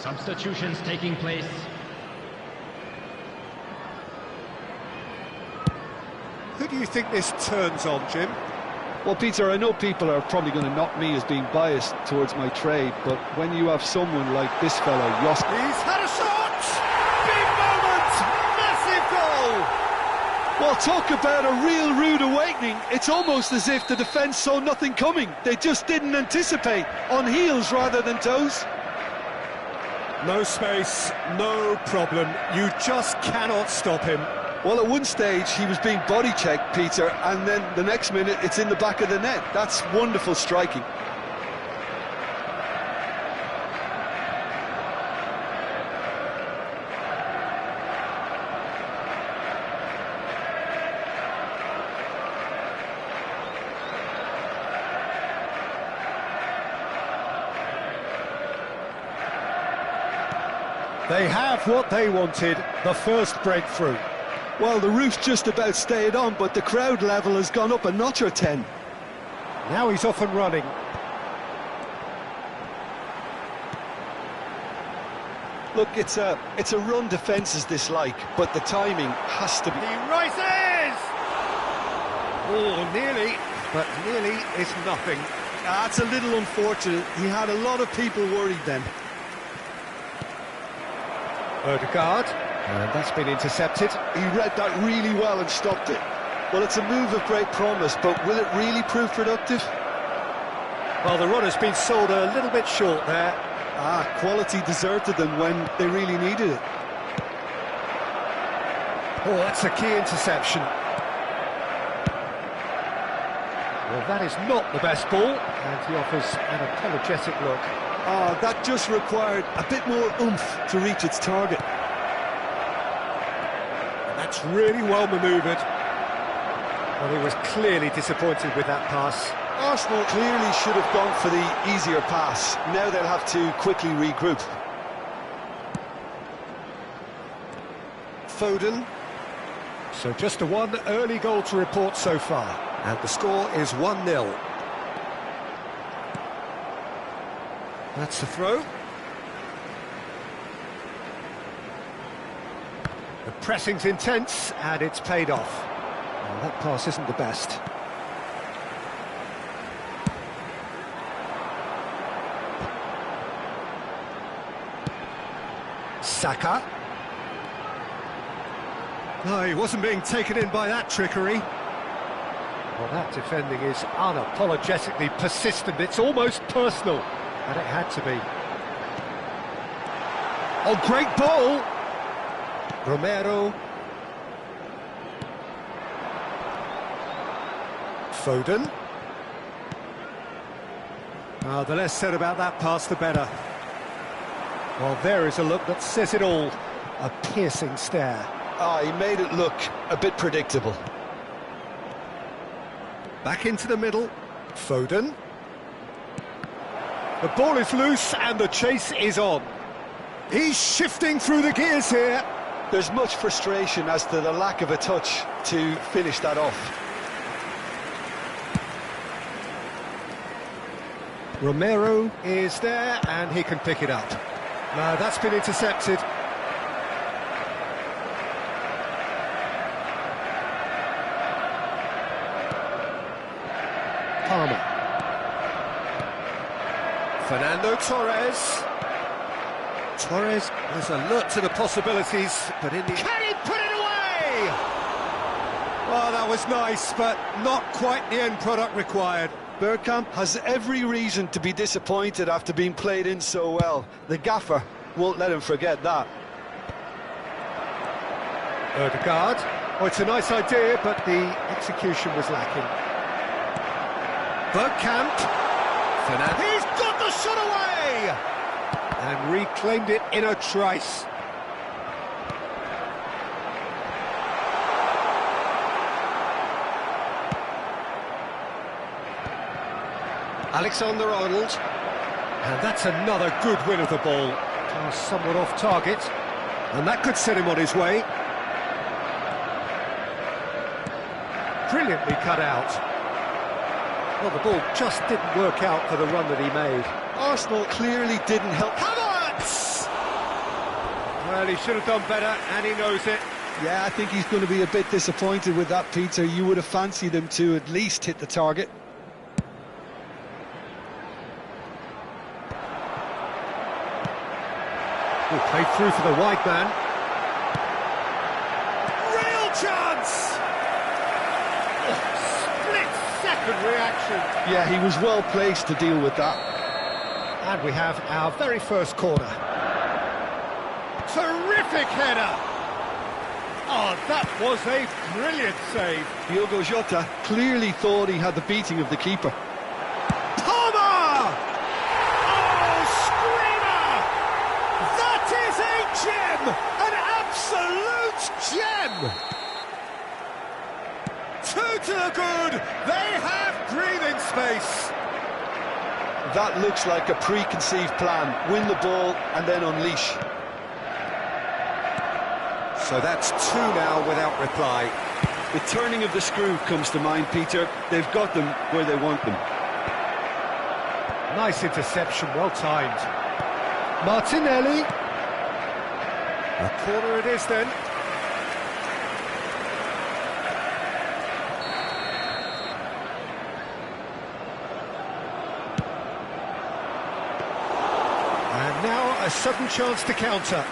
Substitutions taking place. Who do you think this turns on, Jim? Well, Peter, I know people are probably going to knock me as being biased towards my trade, but when you have someone like this fellow, Jos... He's had a shot! Big moment! Massive goal! Well, talk about a real rude awakening. It's almost as if the defence saw nothing coming. They just didn't anticipate, on heels rather than toes. No space, no problem. You just cannot stop him. Well, at one stage, he was being body-checked, Peter, and then the next minute, it's in the back of the net. That's wonderful striking. They have what they wanted, the first breakthrough. Well, the roof just about stayed on, but the crowd level has gone up a notch or 10. Now he's off and running. Look, it's a run defence dislike, but the timing has to be... He rises! Oh, nearly, but nearly is nothing. That's a little unfortunate. He had a lot of people worried then. Odegaard, and that's been intercepted. He read that really well and stopped it. Well, it's a move of great promise, but will it really prove productive? Well, the run has been sold a little bit short there. Quality deserted them when they really needed it. Oh, that's a key interception. Well, that is not the best ball, and he offers an apologetic look. That just required a bit more oomph to reach its target. That's really well manoeuvred. Well, he was clearly disappointed with that pass. Arsenal clearly should have gone for the easier pass. Now they'll have to quickly regroup. Foden. So just one early goal to report so far. And the score is 1-0. That's the throw. The pressing's intense, and it's paid off. Well, that pass isn't the best. Saka. No, he wasn't being taken in by that trickery. Well, that defending is unapologetically persistent. It's almost personal. And it had to be. Oh, great ball! Romero. Foden. The less said about that pass, the better. Well, there is a look that says it all. A piercing stare. He made it look a bit predictable. Back into the middle. Foden. The ball is loose and the chase is on. He's shifting through the gears here. There's much frustration as to the lack of a touch to finish that off. Romero is there and he can pick it up. No, that's been intercepted. Palmer. Fernando Torres. Torres is alert to the possibilities, but in the... Can he put it away? Well, that was nice, but not quite the end product required. Bergkamp has every reason to be disappointed after being played in so well. The gaffer won't let him forget that. Odegaard. Oh, it's a nice idea, but the execution was lacking. Bergkamp. Fernando. He's got the shot away! And reclaimed it in a trice. Alexander-Arnold. And that's another good win of the ball. Somewhat off target. And that could set him on his way. Brilliantly cut out. Well, the ball just didn't work out for the run that he made. Arsenal clearly didn't help. Havertz! Well, he should have done better, and he knows it. Yeah, I think he's going to be a bit disappointed with that, Peter. You would have fancied him to at least hit the target. Played through for the wide man. Real chance! Split-second reaction. Yeah, he was well placed to deal with that. And we have our very first corner. Terrific header! Oh, that was a brilliant save. Diogo Jota clearly thought he had the beating of the keeper. Palmer! Oh, screamer! That is a gem! An absolute gem! Two to the good! They have breathing space! That looks like a preconceived plan. Win the ball and then unleash. So that's two now without reply. The turning of the screw comes to mind, Peter. They've got them where they want them. Nice interception, well timed. Martinelli. A corner it is then. And now a sudden chance to counter.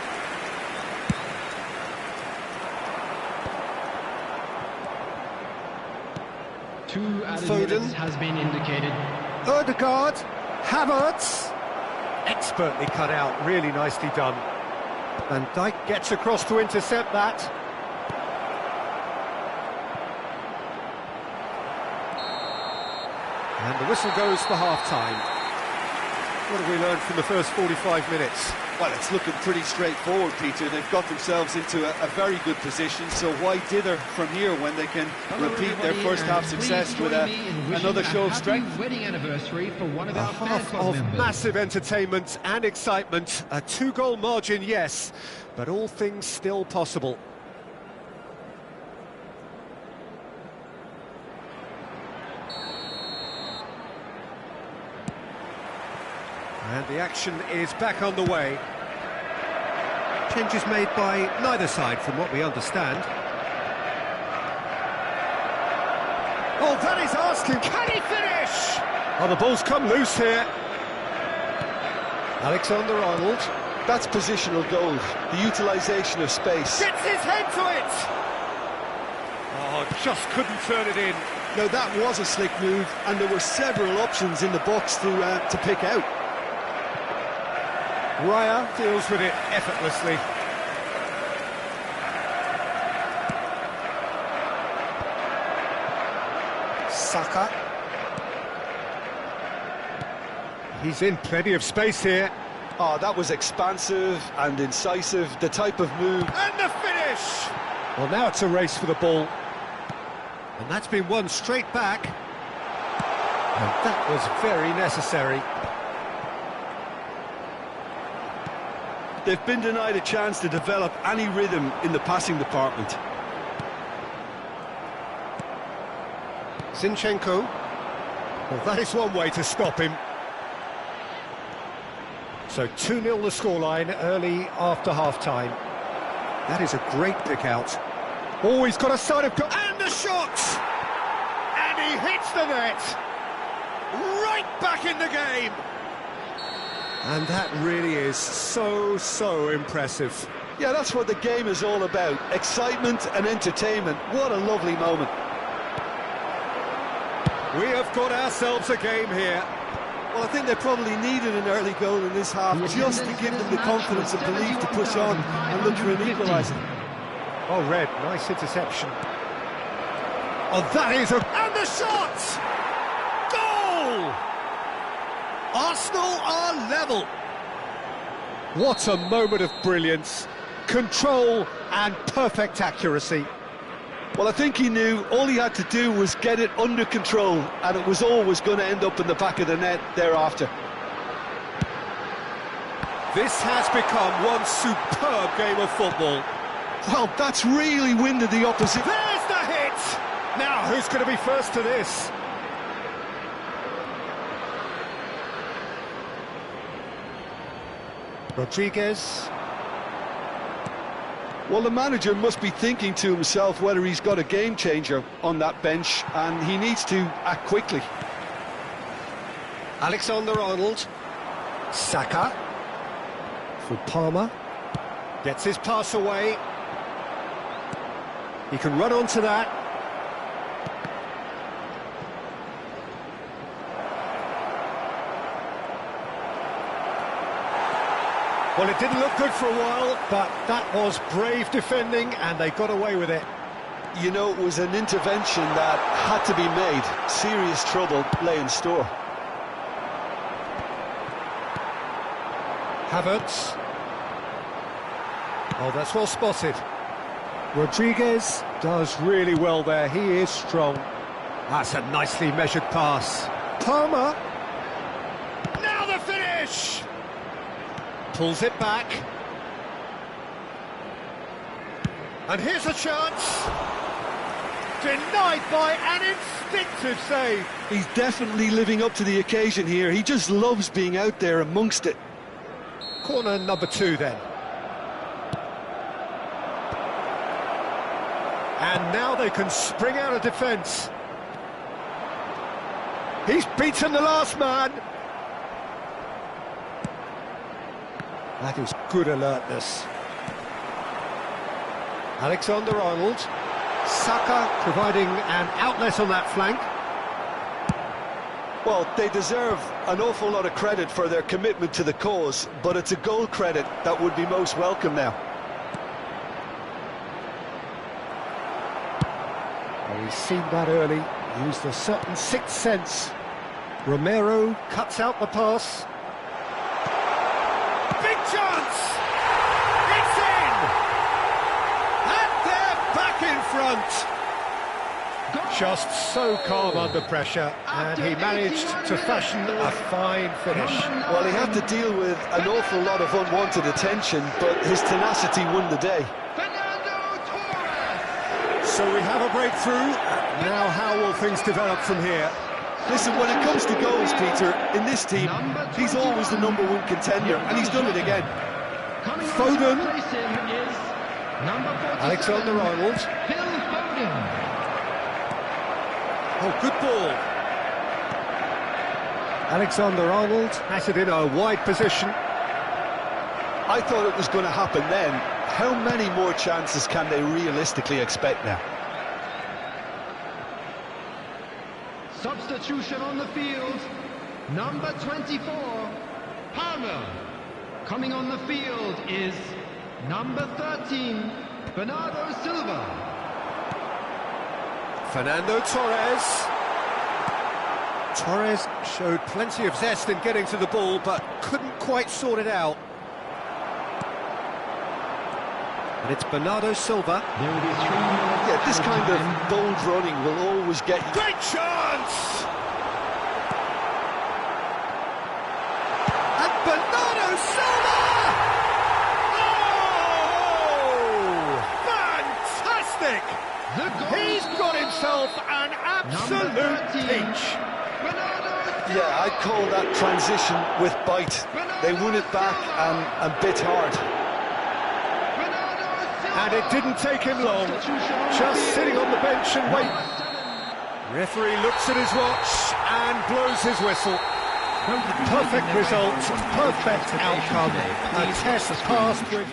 Two added minutes has been indicated. Odegaard, Havertz, expertly cut out, really nicely done. Van Dijk gets across to intercept that. And the whistle goes for half-time. What have we learned from the first 45 minutes? Well, it's looking pretty straightforward, Peter. They've got themselves into a very good position, so why dither from here when they can repeat their first half success with another show of strength? Wedding anniversary for one of A our half fan club of members. massive entertainment and excitement. A two-goal margin, yes, but all things still possible. And the action is back on the way. Changes made by neither side from what we understand. Oh, that is asking, can he finish? Oh, the ball's come loose here. Alexander-Arnold. That's positional gold, the utilisation of space. Gets his head to it! Oh, just couldn't turn it in. Now, that was a slick move, and there were several options in the box to pick out. Raya deals with it effortlessly. Saka. He's in plenty of space here. Oh, that was expansive and incisive, the type of move. And the finish! Well, now it's a race for the ball. And that's been won straight back. And that was very necessary. They've been denied a chance to develop any rhythm in the passing department. Zinchenko. Well, that is one way to stop him. So 2-0 the scoreline early after half-time. That is a great pick-out. Oh, he's got a side of goal. And the shot! And he hits the net! Right back in the game! And that really is so impressive. Yeah, that's what the game is all about. Excitement and entertainment. What a lovely moment. We have got ourselves a game here. Well, I think they probably needed an early goal in this half just to give them the confidence and belief to push on and look for an equaliser. Oh, Red, nice interception. Oh, that is a... And the shot! Goal! Arsenal are level. What a moment of brilliance. Control and perfect accuracy. Well, I think he knew all he had to do was get it under control, and it was always going to end up in the back of the net thereafter. This has become one superb game of football. Well, that's really winded the opposite. There's the hit! Now, who's going to be first to this? Rodriguez. Well, the manager must be thinking to himself whether he's got a game changer on that bench, and he needs to act quickly. Alexander-Arnold. Saka. For Palmer. Gets his pass away. He can run onto that. Well, it didn't look good for a while, but that was brave defending, and they got away with it. You know, it was an intervention that had to be made. Serious trouble lay in store. Havertz. Oh, that's well spotted. Rodriguez does really well there. He is strong. That's a nicely measured pass. Palmer. Now the finish! Pulls it back. And here's a chance. Denied by an instinctive save. He's definitely living up to the occasion here. He just loves being out there amongst it. Corner number 2 then. And now they can spring out of defence. He's beaten the last man. That is good alertness. Alexander-Arnold. Saka providing an outlet on that flank. Well, they deserve an awful lot of credit for their commitment to the cause, but it's a goal credit that would be most welcome now. Well, he's seen that early, used a certain sixth sense. Romero cuts out the pass. Big chance! It's in! And they're back in front! Just so calm under pressure, and he managed to fashion a fine finish. Well, he had to deal with an awful lot of unwanted attention, but his tenacity won the day. So we have a breakthrough. Now how will things develop from here? Listen, when it comes to goals, Peter, in this team, he's always the #1 contender, and he's done it again. Foden. Alexander-Arnold. Oh, good ball. Alexander-Arnold has it in a wide position. I thought it was going to happen then. How many more chances can they realistically expect now? Substitution on the field. Number 24, Palmer. Coming on the field is number 13, Bernardo Silva. Fernando Torres. Torres showed plenty of zest in getting to the ball, but couldn't quite sort it out. And it's Bernardo Silva. Yeah, this kind of bold running will always get you. Great chance! And Bernardo Silva! Oh! Fantastic! He's got himself an absolute peach. Yeah, I'd call that transition with bite. They won it back and bit hard. And it didn't take him long, just sitting on the bench and wait. Referee looks at his watch and blows his whistle. Perfect result, perfect outcome, a test passed with...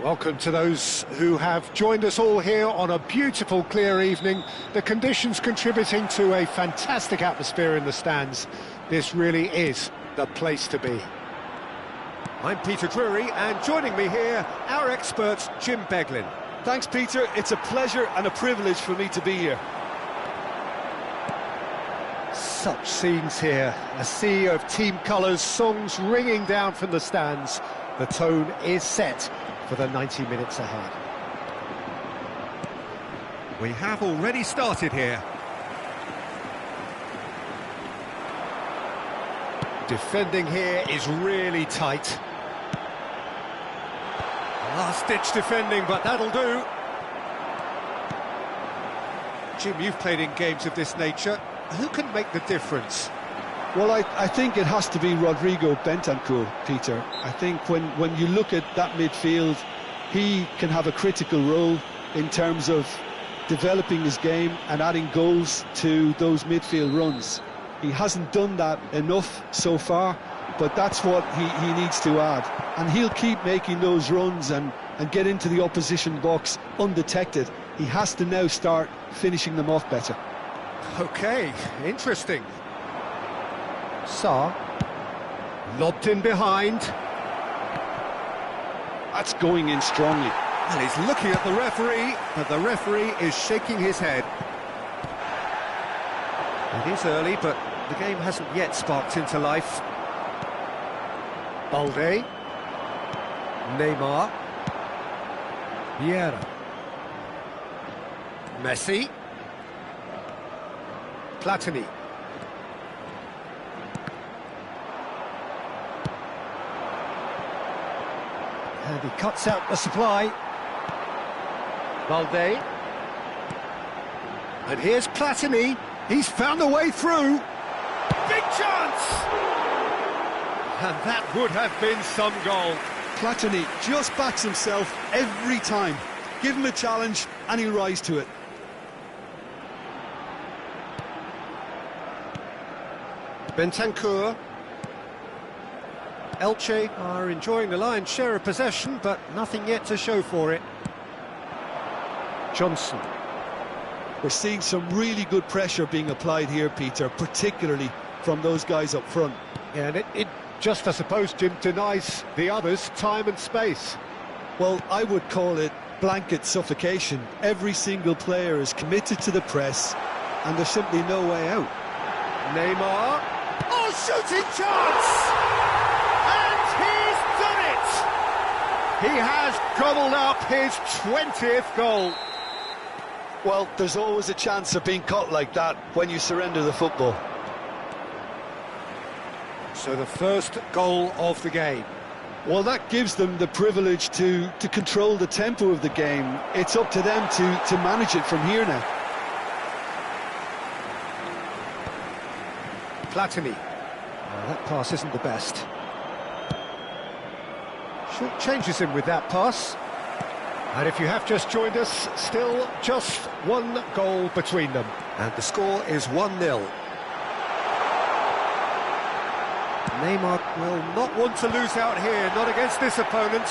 Welcome to those who have joined us all here on a beautiful, clear evening. The conditions contributing to a fantastic atmosphere in the stands. This really is the place to be. I'm Peter Drury, and joining me here, our expert, Jim Beglin. Thanks, Peter. It's a pleasure and a privilege for me to be here. Such scenes here, a sea of team colours, songs ringing down from the stands. The tone is set for the 90 minutes ahead. We have already started here. Defending here is really tight. Last-ditch defending, but that'll do. Jim, you've played in games of this nature. Who can make the difference? Well, I think it has to be Rodrigo Bentancur, Peter. I think when you look at that midfield, he can have a critical role in terms of developing his game and adding goals to those midfield runs. He hasn't done that enough so far, but that's what he needs to add. And he'll keep making those runs and get into the opposition box undetected. He has to now start finishing them off better. Okay, interesting. Sarr, lobbed in behind. That's going in strongly. And he's looking at the referee, but the referee is shaking his head. It is early, but the game hasn't yet sparked into life. Balde. Neymar. Vieira. Messi. Platini. And he cuts out the supply. Balde. And here's Platini. He's found a way through. Big chance! And that would have been some goal. Platini just backs himself every time. Give him a challenge and he'll rise to it. Bentancur. Elche are enjoying the lion's share of possession, but nothing yet to show for it. Johnson. We're seeing some really good pressure being applied here, Peter, particularly from those guys up front. Yeah, and it just, I suppose, Jim, denies the others time and space. Well, I would call it blanket suffocation. Every single player is committed to the press, and there's simply no way out. Neymar. Oh, shooting chance! And he's done it! He has gobbled up his 20th goal. Well, there's always a chance of being caught like that when you surrender the football. So the first goal of the game. Well, that gives them the privilege to control the tempo of the game. It's up to them to manage it from here now. Platini. Oh, that pass isn't the best. Short changes him with that pass. And if you have just joined us, still just one goal between them. And the score is 1-0. Neymar will not want to lose out here, not against this opponent.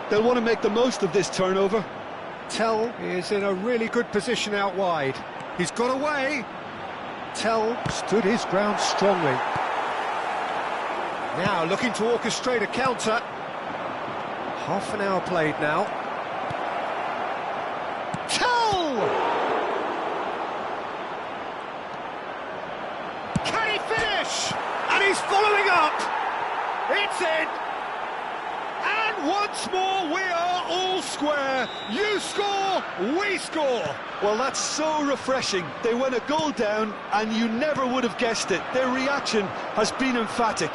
They'll want to make the most of this turnover. Tell is in a really good position out wide. He's got away. Tell stood his ground strongly. Now looking to orchestrate a counter. Half an hour played now. Tell! Can he finish? And he's following up. It's in. And once more we are all square. You score, we score. Well, that's so refreshing. They went a goal down and you never would have guessed it. Their reaction has been emphatic.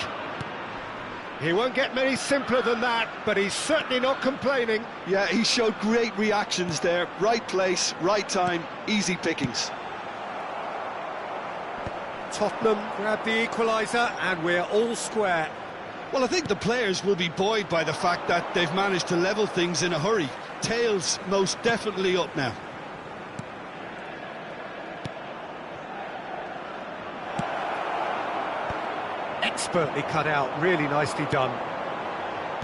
He won't get many simpler than that, but he's certainly not complaining. Yeah, he showed great reactions there. Right place, right time, easy pickings. Tottenham grab the equaliser and we're all square. Well, I think the players will be buoyed by the fact that they've managed to level things in a hurry. Tails most definitely up now. Expertly cut out, really nicely done.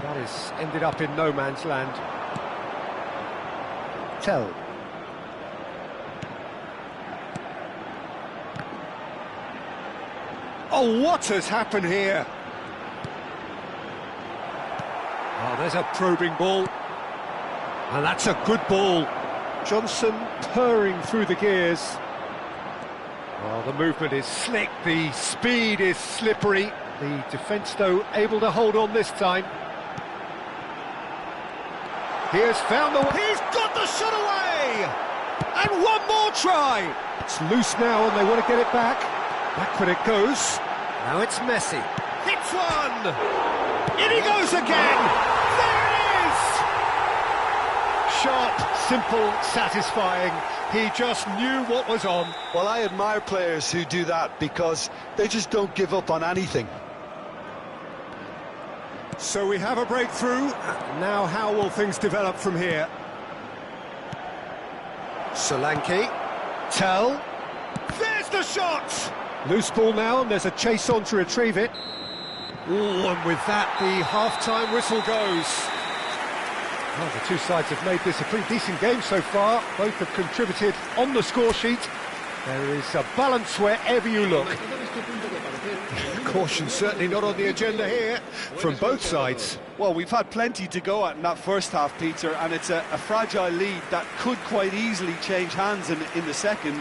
That has ended up in no man's land. Tell. Oh, what has happened here? Oh, there's a probing ball. And that's a good ball. Johnson purring through the gears. Oh, the movement is slick, the speed is slippery. The defence, though, able to hold on this time. He has found the... He's got the shot away! And one more try! It's loose now and they want to get it back. Back when it goes. Now it's Messi. Hits one! In he goes again! There it is! Sharp, simple, satisfying. He just knew what was on. Well, I admire players who do that because they just don't give up on anything. So we have a breakthrough. Now how will things develop from here? Solanke. Tell. There's the shot! Loose ball now, and there's a chase on to retrieve it. Ooh, and with that, the half-time whistle goes. Well, the two sides have made this a pretty decent game so far. Both have contributed on the score sheet. There is a balance wherever you look. Caution certainly not on the agenda here from both sides. Well, we've had plenty to go at in that first half, Peter, and it's a fragile lead that could quite easily change hands in the second.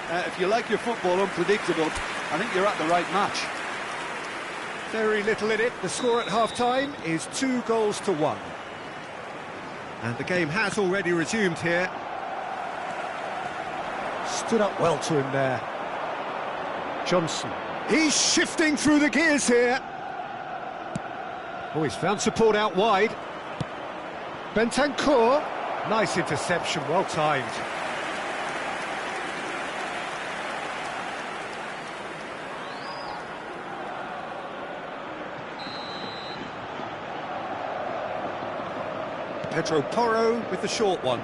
If you like your football unpredictable, I think you're at the right match. Very little in it. The score at half-time is 2-1. And the game has already resumed here. Stood up well to him there. Johnson. He's shifting through the gears here. Oh, he's found support out wide. Bentancur. Nice interception, well timed. Pedro Porro with the short one.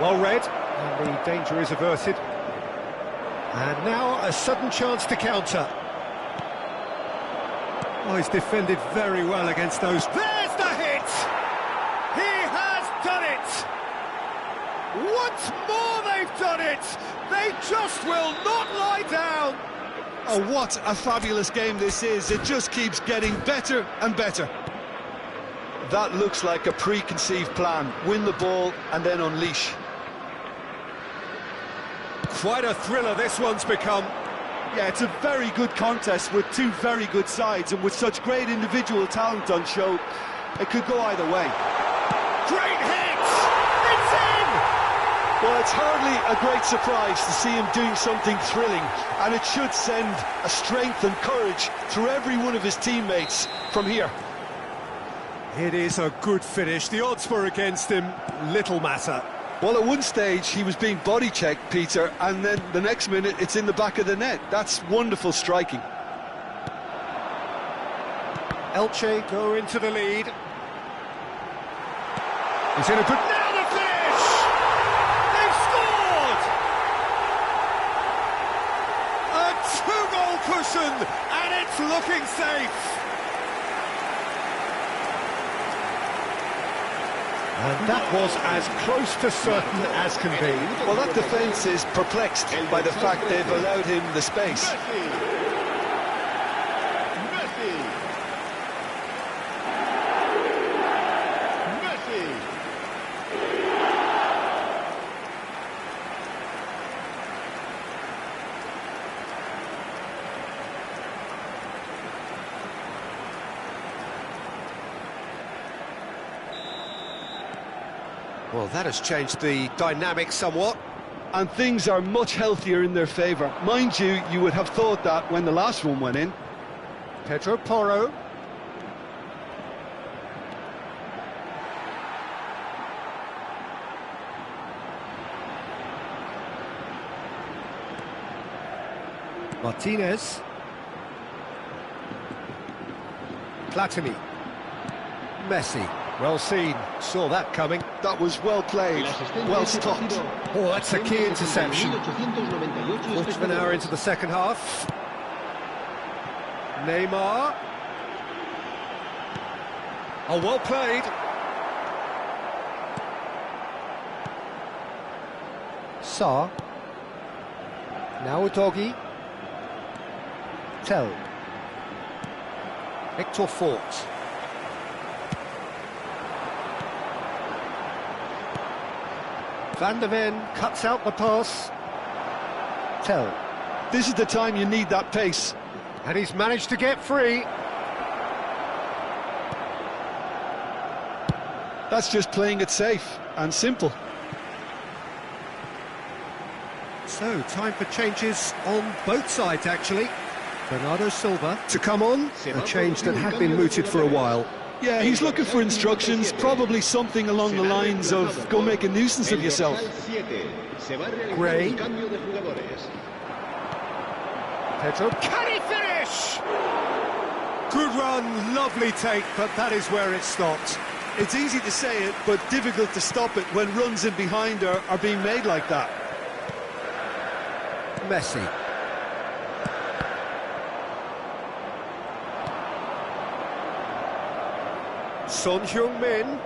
Well read, and the danger is averted. And now a sudden chance to counter. Oh, he's defended very well against those. There's the hit! He has done it! Once more they've done it! They just will not lie down! Oh, what a fabulous game this is. It just keeps getting better and better. That looks like a preconceived plan. Win the ball and then unleash. Quite a thriller this one's become. Yeah, it's a very good contest with two very good sides, and with such great individual talent on show, it could go either way. Great hit! It's in! Well, it's hardly a great surprise to see him doing something thrilling, and it should send a strength and courage through every one of his teammates from here. It is a good finish. The odds were against him. Little matter. Well, at one stage he was being body-checked, Peter, and then the next minute it's in the back of the net. That's wonderful striking. Elche go into the lead. He's in a good... Now the finish! They've scored! A two-goal cushion, and it's looking safe. And that was as close to certain as can be. Well, that defence is perplexed by the fact they've allowed him the space. Well, that has changed the dynamic somewhat. And things are much healthier in their favour. Mind you, you would have thought that when the last one went in. Pedro Porro. Martinez. Platini. Messi. Well seen, saw that coming. That was well played, well stopped. Oh, that's a key interception. Quarter of an hour into the second half. Neymar. Oh, well played. Sarr. Now Udogi. Tell. Hector Fort. Van der Ven cuts out the pass. Tell. This is the time you need that pace. And he's managed to get free. That's just playing it safe and simple. So, time for changes on both sides, actually. Bernardo Silva to come on, a change that had been mooted for a while. Yeah, he's looking for instructions, probably something along the lines of go make a nuisance of yourself. Gray. Pedro. Can he finish? Good run, lovely take, but that is where it stopped. It's easy to say it, but difficult to stop it when runs in behind are being made like that. Messi. Son Heung-min.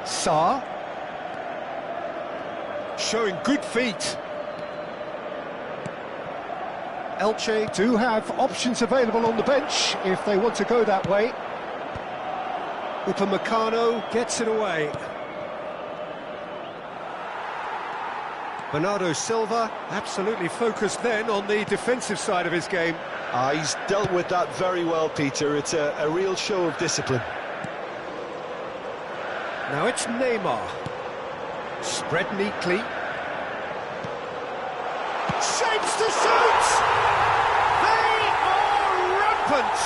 Sarr. Showing good feet. Elche do have options available on the bench if they want to go that way. Upamecano gets it away. Bernardo Silva absolutely focused then on the defensive side of his game. He's dealt with that very well, Peter. It's a real show of discipline. Now it's Neymar. Spread neatly. Shapes to shoot! They are rampant!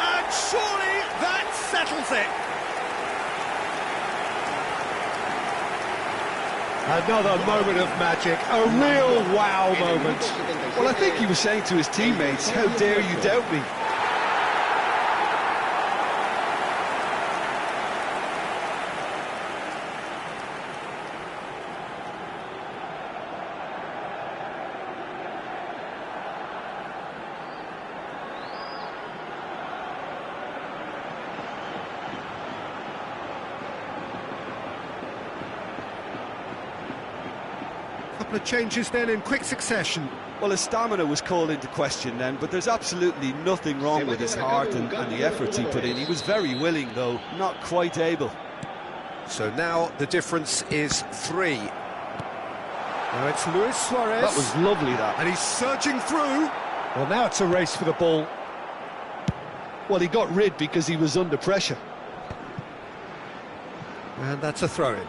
And surely that settles it. Another moment of magic, a real wow moment. Well, I think he was saying to his teammates, how dare you doubt me? Couple of changes then in quick succession. Well, his stamina was called into question then, but there's absolutely nothing wrong with his heart and the efforts he put in. He was very willing, though, not quite able. So now the difference is 3. Now it's Luis Suarez. That was lovely, that. And he's surging through. Well, now it's a race for the ball. Well, he got rid because he was under pressure. And that's a throw-in.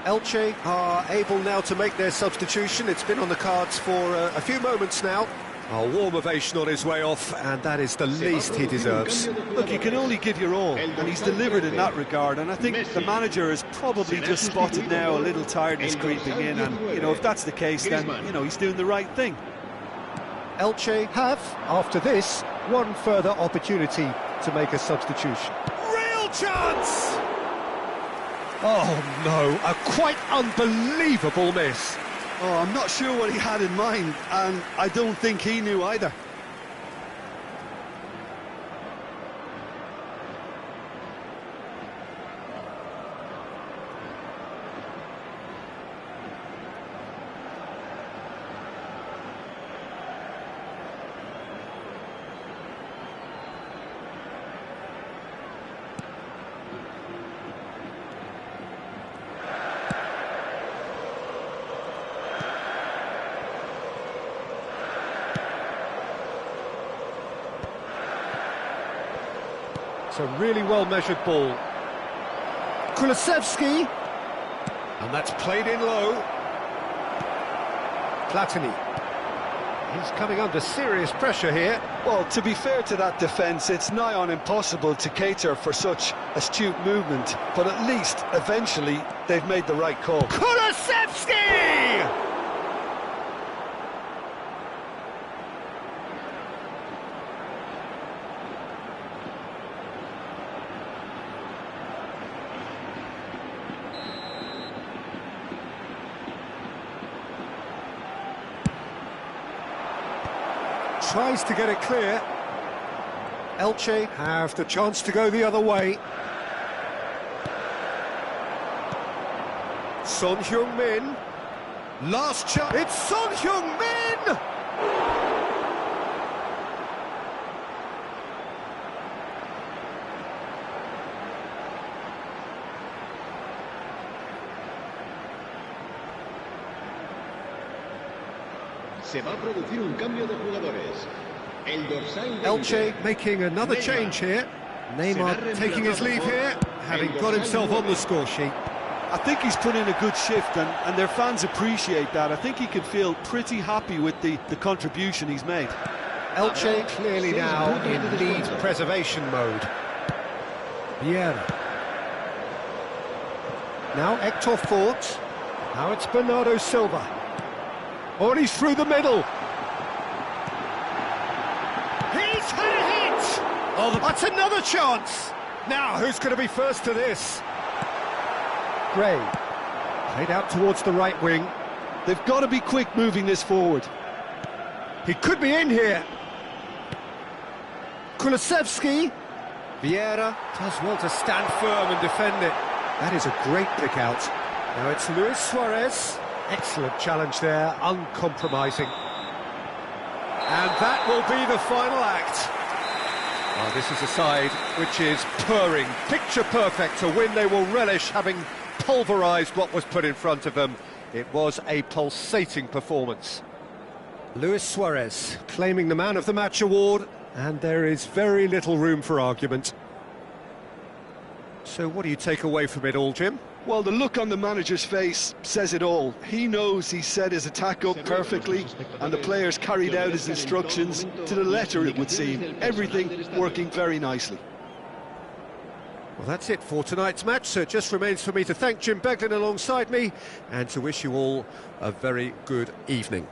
Elche are able now to make their substitution. It's been on the cards for a few moments now. A warm ovation on his way off, and that is the least he deserves. Look, you can only give your all, and he's delivered in that regard, and I think the manager has probably just spotted now a little tiredness creeping in, and, you know, if that's the case, then, you know, he's doing the right thing. Elche have, after this, one further opportunity to make a substitution. Real chance! Oh no, a quite unbelievable miss. Oh, I'm not sure what he had in mind, and I don't think he knew either. It's a really well-measured ball. Kulusevski. And that's played in low. Platini. He's coming under serious pressure here. Well, to be fair to that defence, it's nigh on impossible to cater for such astute movement, but at least, eventually, they've made the right call. Kulusevski! Tries to get it clear. Elche have the chance to go the other way. Son Heung-min. Last chance. It's Son Heung-min! Se va a producir un cambio de jugadores. El dorsal Elche making another change here. Neymar taking his leave here, having got himself on the score sheet. I think he's put in a good shift, and their fans appreciate that. I think he can feel pretty happy with the contribution he's made. Elche clearly now in lead preservation mode. Vieira. Now Hector Fort. Now it's Bernardo Silva. Oh, and he's through the middle. He's had a hit! Oh, that's another chance! Now, who's going to be first to this? Gray. Played out towards the right wing. They've got to be quick moving this forward. He could be in here. Kulusevski. Vieira does well to stand firm and defend it. That is a great pick out. Now it's Luis Suarez. Excellent challenge there, uncompromising. And that will be the final act. Oh, this is a side which is purring, picture perfect, a win they will relish, having pulverised what was put in front of them. It was a pulsating performance. Luis Suarez claiming the Man of the Match award, and there is very little room for argument. So what do you take away from it all, Jim? Well, the look on the manager's face says it all. He knows he set his attack up perfectly, and the players carried out his instructions to the letter, it would seem. Everything working very nicely. Well, that's it for tonight's match, so it just remains for me to thank Jim Beglin alongside me, and to wish you all a very good evening.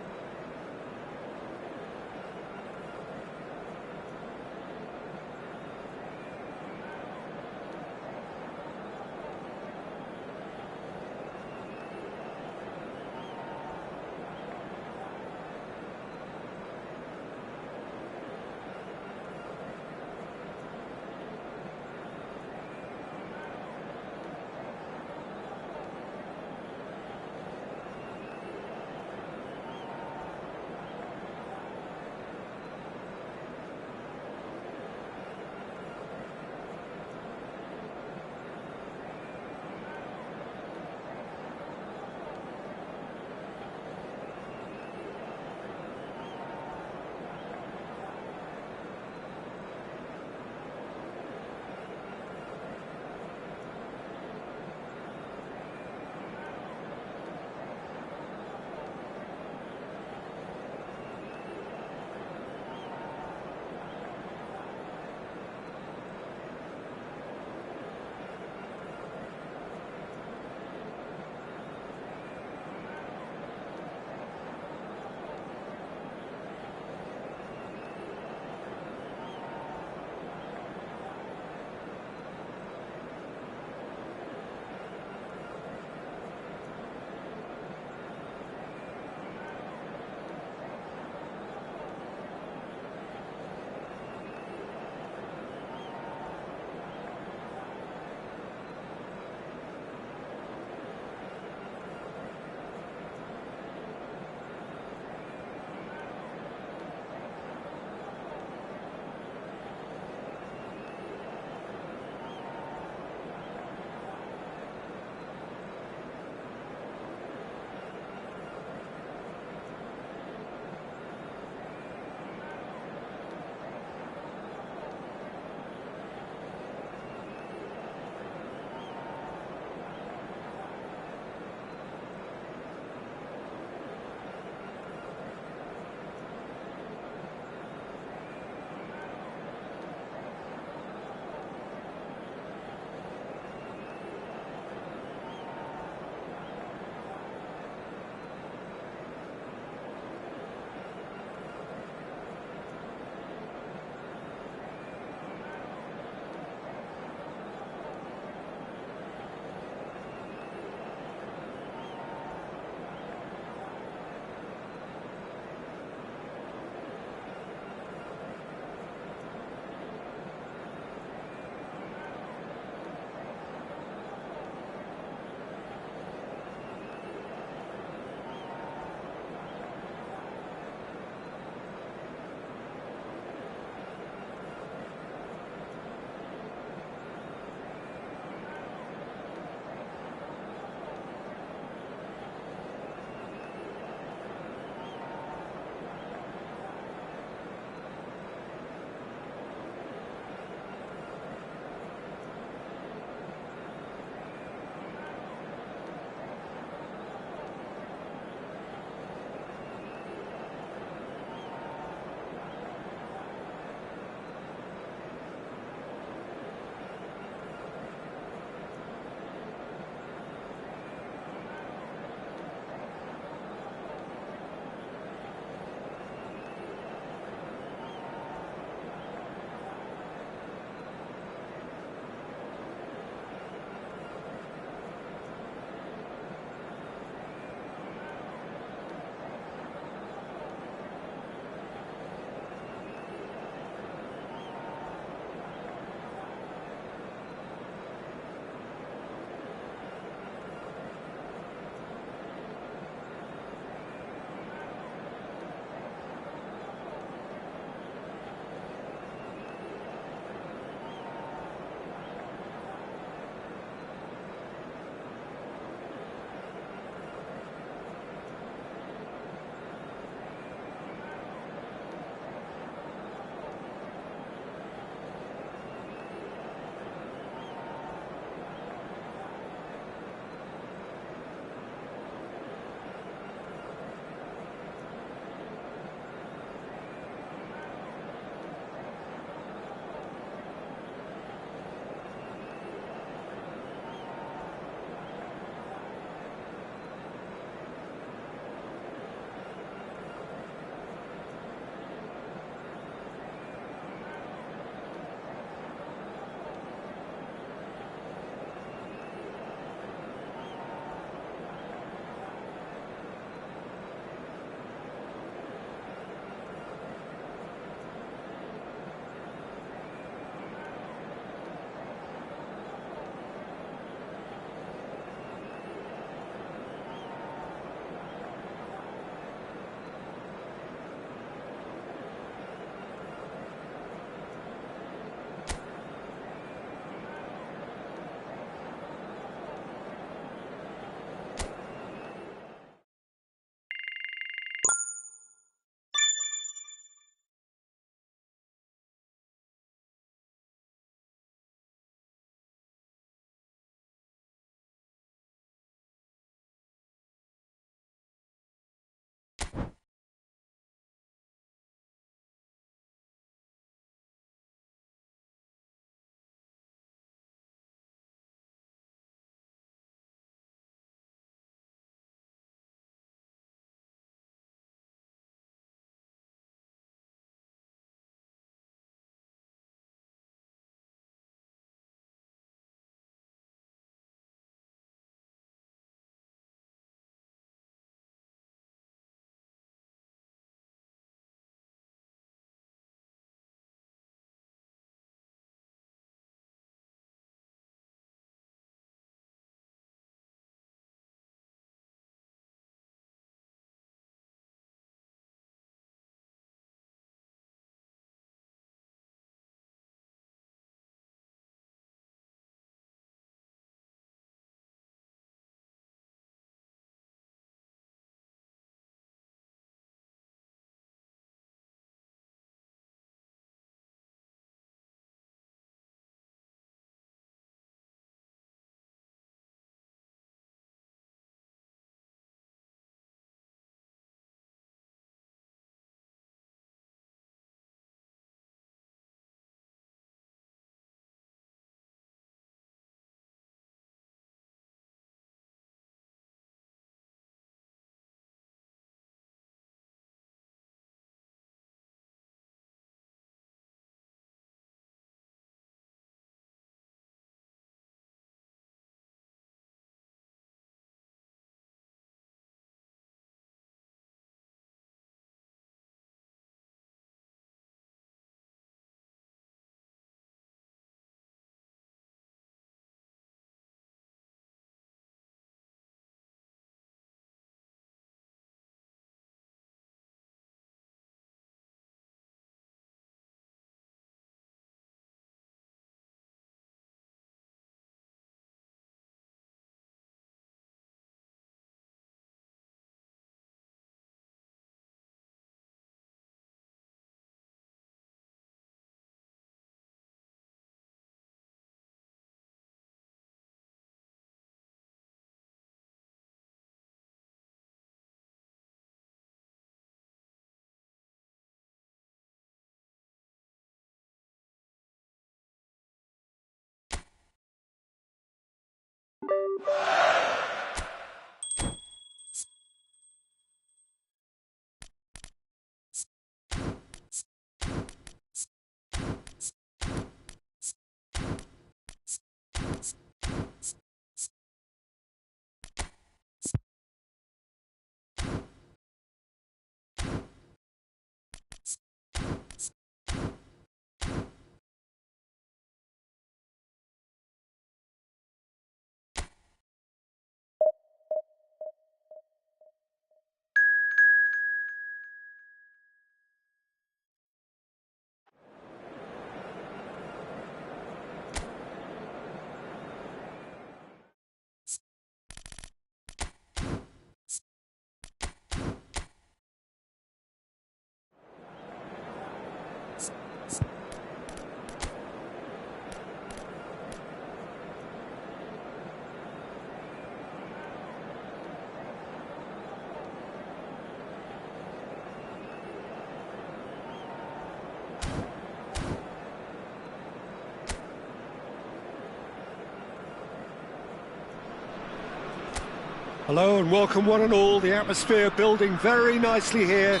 Hello and welcome one and all. The atmosphere building very nicely here.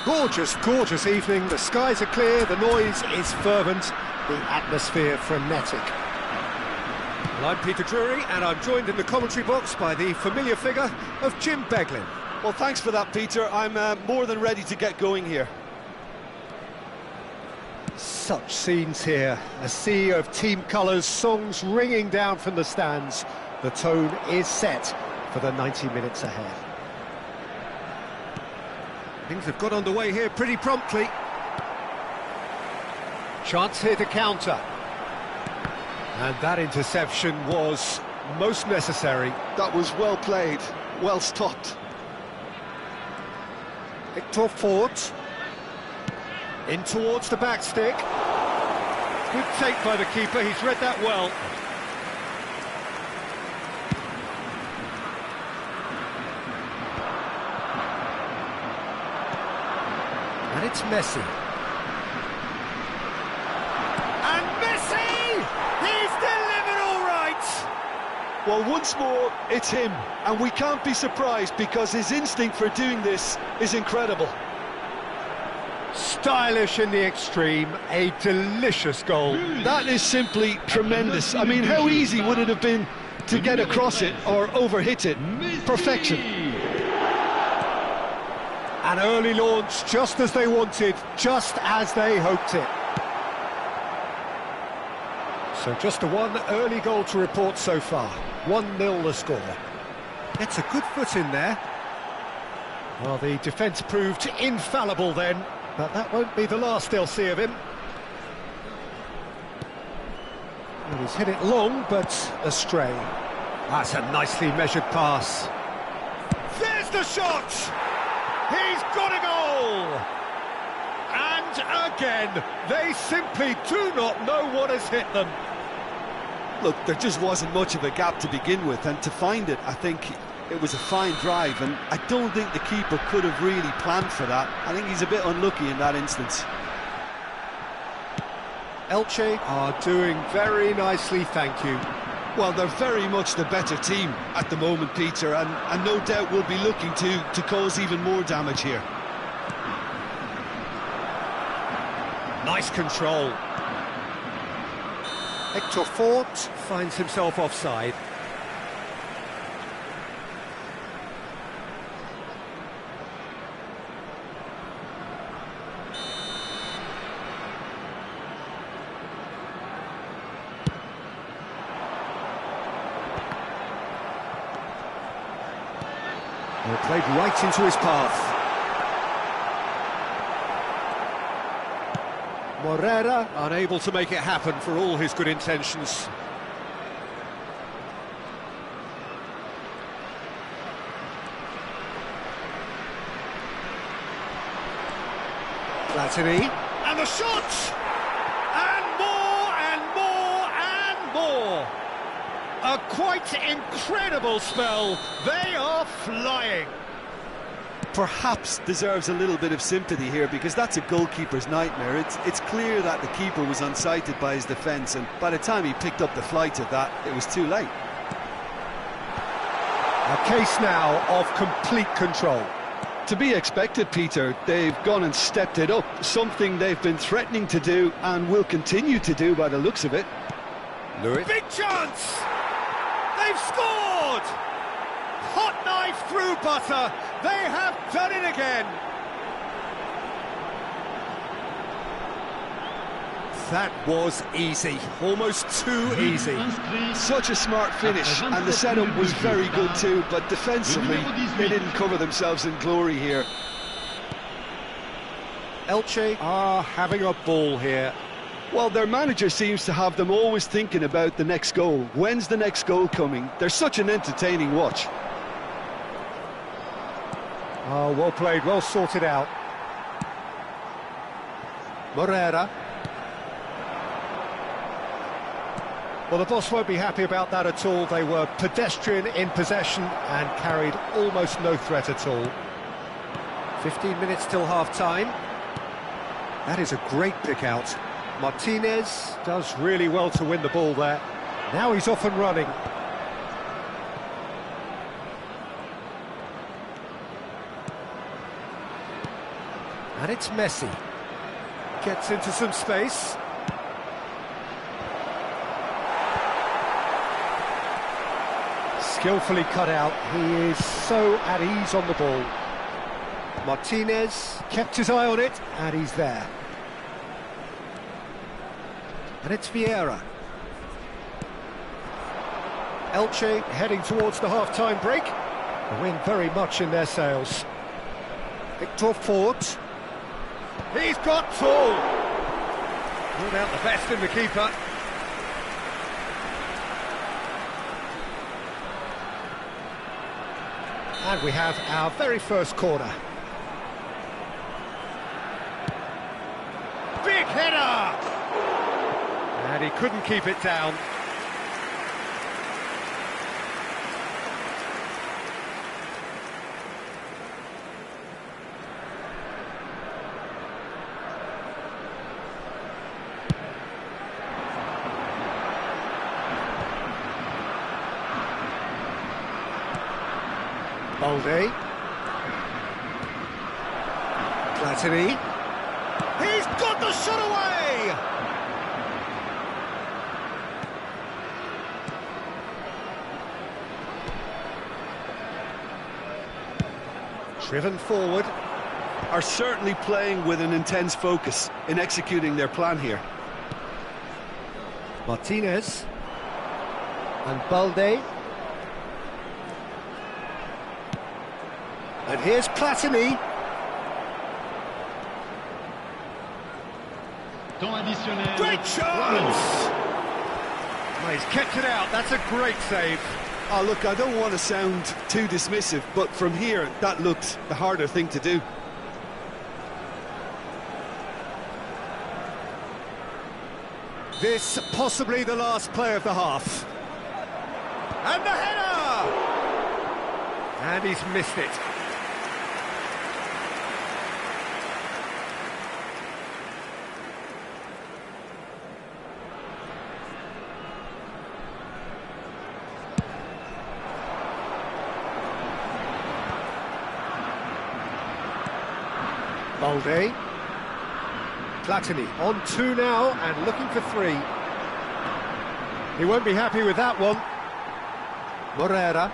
Gorgeous, gorgeous evening. The skies are clear, the noise is fervent, the atmosphere frenetic. Well, I'm Peter Drury and I'm joined in the commentary box by the familiar figure of Jim Beglin. Well, thanks for that, Peter. I'm more than ready to get going here. Such scenes here. A sea of team colours, songs ringing down from the stands. The tone is set for the 90 minutes ahead. Things have got underway here pretty promptly. Chance here to counter. And that interception was most necessary. That was well played, well stopped. Victor Fort. In towards the back stick. Good take by the keeper, he's read that well. And it's Messi. And Messi! He's delivered all right! Well, once more, it's him. And we can't be surprised because his instinct for doing this is incredible. Stylish in the extreme, a delicious goal. That is simply tremendous. I mean, how easy would it have been to get across it or overhit it? Perfection. An early launch, just as they wanted, just as they hoped it. So just the one early goal to report so far. 1-0 the score. Gets a good foot in there. Well, the defence proved infallible then, but that won't be the last they'll see of him. Well, he's hit it long, but astray. That's a nicely measured pass. There's the shot! He's got a goal! And again, they simply do not know what has hit them. Look, there just wasn't much of a gap to begin with, and to find it, I think it was a fine drive, and I don't think the keeper could have really planned for that. I think he's a bit unlucky in that instance. Elche are doing very nicely, thank you. Well, they're very much the better team at the moment, Peter, and no doubt will be looking to cause even more damage here. Nice control. Hector Fort finds himself offside. Well, played right into his path. Morera unable to make it happen for all his good intentions. Platini, and the shot! And more, and more, and more! A quite incredible spell. They are flying. Perhaps deserves a little bit of sympathy here, because that's a goalkeeper's nightmare. It's clear that the keeper was unsighted by his defence, and by the time he picked up the flight of that, it was too late. A case now of complete control. To be expected, Peter. They've gone and stepped it up, something they've been threatening to do and will continue to do by the looks of it. Lewis. Big chance! They've scored! Hot knife through butter. They have done it again. That was easy, almost too easy. Such a smart finish, and the setup was very good too, but defensively, they didn't cover themselves in glory here. Elche are having a ball here. Well, their manager seems to have them always thinking about the next goal. When's the next goal coming? They're such an entertaining watch. Oh, well played, well sorted out. Morera. Well, the boss won't be happy about that at all. They were pedestrian in possession and carried almost no threat at all. 15 minutes till half-time. That is a great pick-out. Martinez does really well to win the ball there. Now he's off and running. And it's Messi. Gets into some space. Skillfully cut out. He is so at ease on the ball. Martinez kept his eye on it, and he's there. And it's Vieira. Elche heading towards the half-time break. The wind very much in their sails. Victor Fort. He's got tall. Pulled out the best in the keeper. And we have our very first corner. Big header! And he couldn't keep it down. Balde. Platini. He's got the shot away! Driven forward. Are certainly playing with an intense focus in executing their plan here. Martinez. And Balde. And here's Platini. Great chance! Well, he's kept it out. That's a great save. Oh, look, I don't want to sound too dismissive, but from here, that looked the harder thing to do. This possibly the last play of the half. And the header! And he's missed it. Balde. Platini on 2 now and looking for 3. He won't be happy with that one. Morera.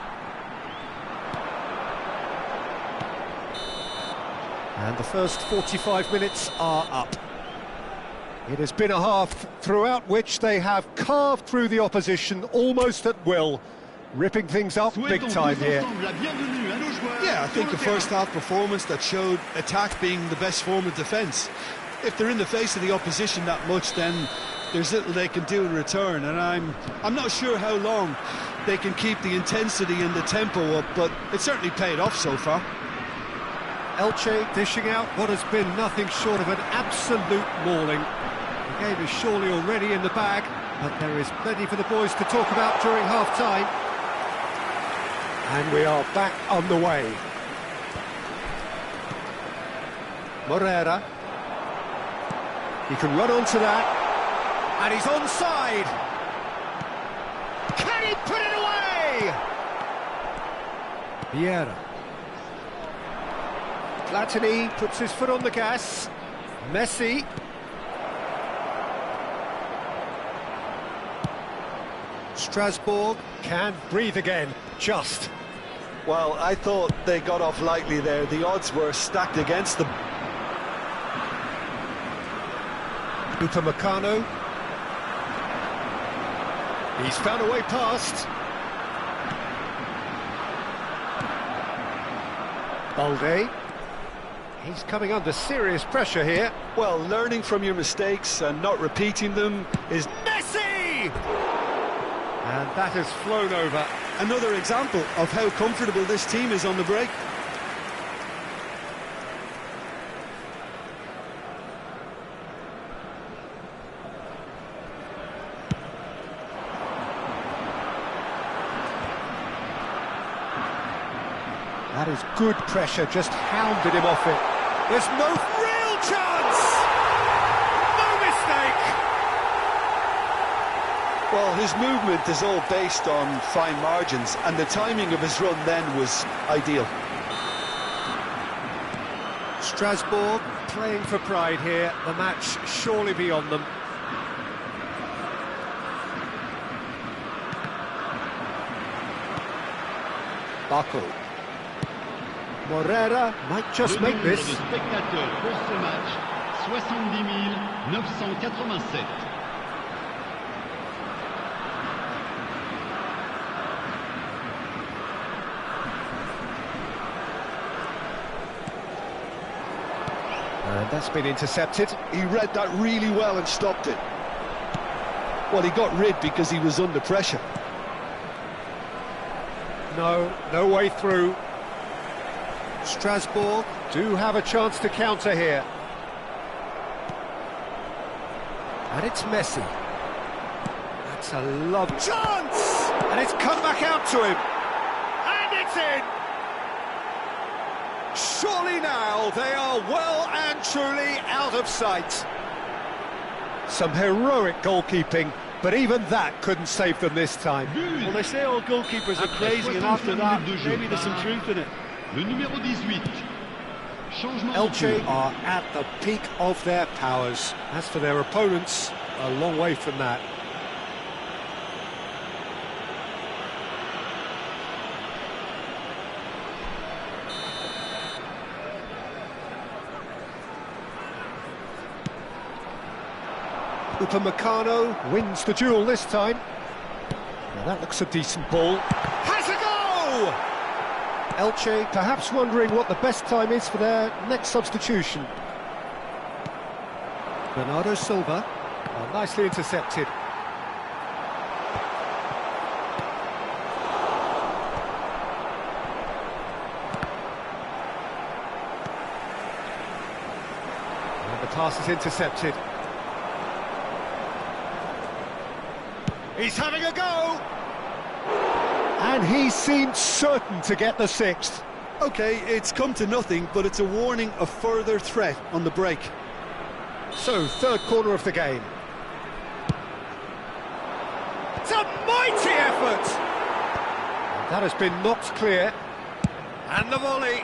And the first 45 minutes are up. It has been a half throughout which they have carved through the opposition almost at will, ripping things up big time here. Yeah, I think a first-half performance that showed attack being the best form of defence. If they're in the face of the opposition that much, then there's little they can do in return, and I'm not sure how long they can keep the intensity and the tempo up, but it certainly paid off so far. Elche dishing out what has been nothing short of an absolute mauling. The game is surely already in the bag, but there is plenty for the boys to talk about during half-time. And we are back on the way. Morera. He can run onto that. And he's onside. Can he put it away? Vieira. Platini puts his foot on the gas. Messi. Strasbourg can breathe again, just. Well, I thought they got off lightly there. The odds were stacked against them. Upamecano. He's found a way past. Balde. He's coming under serious pressure here. Well, learning from your mistakes and not repeating them is... Messi! And that has flown over. Another example of how comfortable this team is on the break. That is good pressure, just hounded him off it. There's no real chance! No mistake! Well, his movement is all based on fine margins, and the timing of his run then was ideal. Strasbourg playing for pride here, the match surely beyond them. Baco. Morera might just make this. Le nombre de spectateurs pour ce match, 70 987. And that's been intercepted. He read that really well and stopped it. Well, he got rid because he was under pressure. No way through. Strasbourg do have a chance to counter here. And it's Messi. That's a lovely chance! And it's come back out to him. And it's in! Surely now they are well and truly out of sight. Some heroic goalkeeping, but even that couldn't save them this time. Well, they say all goalkeepers are crazy, and after that, maybe there's some truth in it. Le numéro 18. Changement de Elche tour. are at the peak of their powers. As for their opponents, a long way from that. Upamecano wins the duel this time. Now that looks a decent ball. Has a go! Elche perhaps wondering what the best time is for their next substitution. Bernardo Silva, nicely intercepted. And the pass is intercepted. He's having a go! And he seemed certain to get the sixth. OK, it's come to nothing, but it's a warning of further threat on the break. So, third corner of the game. It's a mighty effort! And that has been knocked clear. And the volley.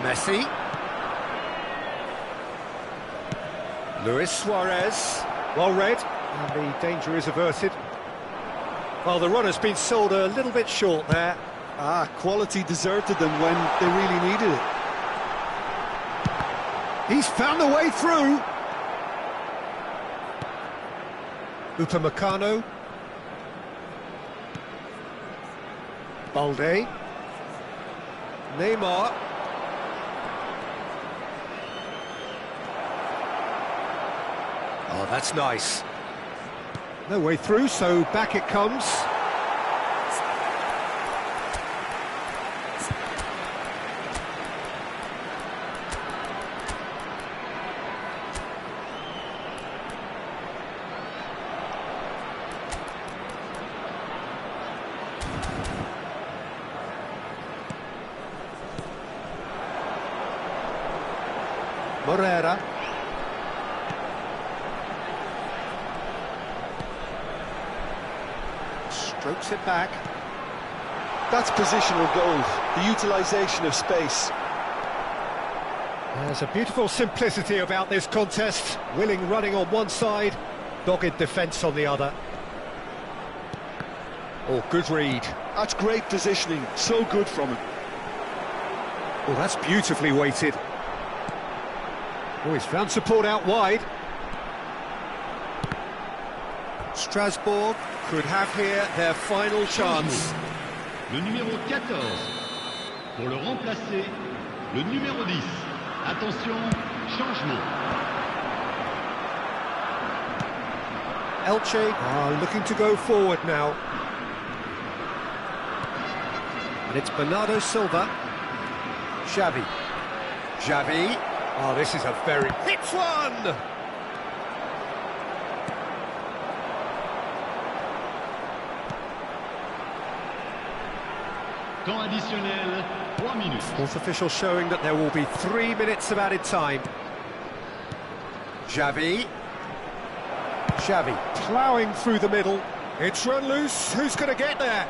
Messi. Luis Suarez. Well read, and the danger is averted. Well, the run has been sold a little bit short there. Quality deserted them when they really needed it. He's found a way through. Upamecano. Balde. Neymar. Oh, that's nice. No way through, so back it comes. Morera. Strokes it back. That's positional gold, the utilisation of space. There's a beautiful simplicity about this contest. Willing running on one side, dogged defence on the other. Oh, good read. That's great positioning, so good from him. Oh, that's beautifully weighted. Oh, he's found support out wide. Strasbourg could have here their final chance. Le numéro 14. Pour le remplacer, le numéro 10. Attention, changement. Elche are looking to go forward now. And it's Bernardo Silva. Xavi. Xavi. Oh, this is a very... Hits one! Temps additionnel, 3 minutes. Fourth official showing that there will be 3 minutes of added time. Xavi. Xavi ploughing through the middle. It's run loose. Who's going to get there?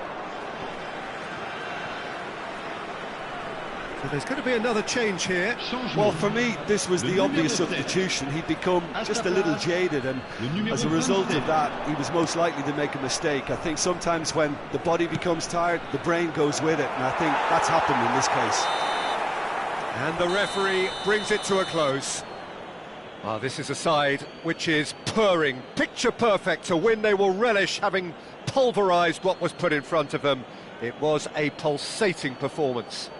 So there's going to be another change here. Well, for me, this was the obvious substitution. He'd become just a little jaded, and as a result of that, he was most likely to make a mistake. I think sometimes when the body becomes tired, the brain goes with it, and I think that's happened in this case. And the referee brings it to a close. This is a side which is purring, picture perfect, to win they will relish, having pulverised what was put in front of them. It was a pulsating performance.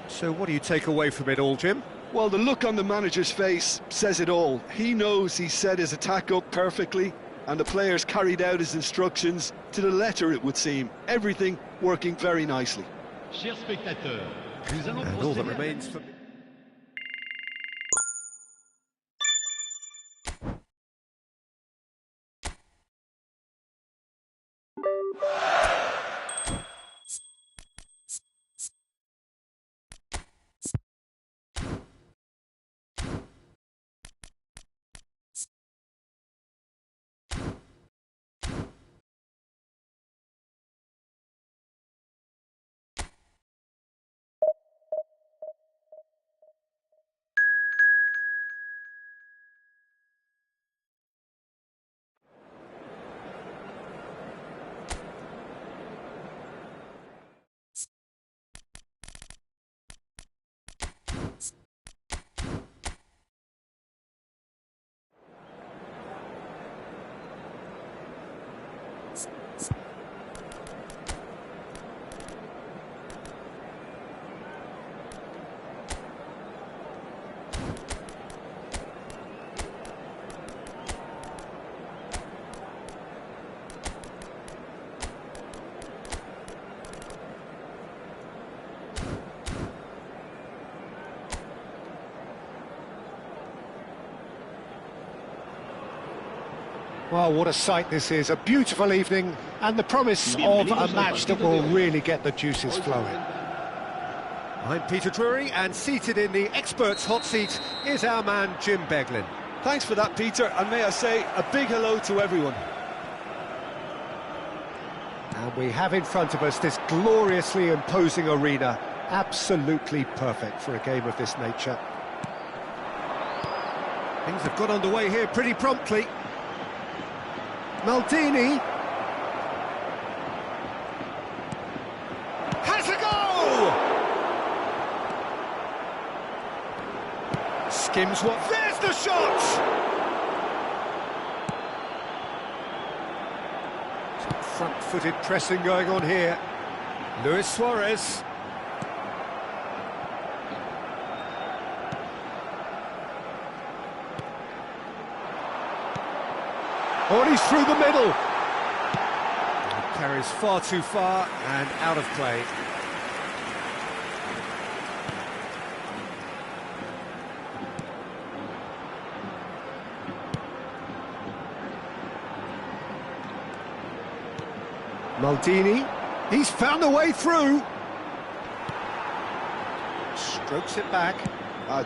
So what do you take away from it all, Jim? Well, the look on the manager's face says it all. He knows he set his attack up perfectly, and the players carried out his instructions to the letter, it would seem. Everything working very nicely. Chers spectateurs, nous allons And all that procéder à- remains for... Well, what a sight this is, a beautiful evening, and the promise of a match that will really get the juices flowing. I'm Peter Drury, and seated in the experts' hot seat is our man Jim Beglin. Thanks for that, Peter, and may I say a big hello to everyone. And we have in front of us this gloriously imposing arena, absolutely perfect for a game of this nature. Things have got underway here pretty promptly. Maldini has a goal! Skims what... There's the shot! Some front-footed pressing going on here. Luis Suarez. Oh, he's through the middle. It carries far too far and out of play. Maldini, he's found a way through. Strokes it back.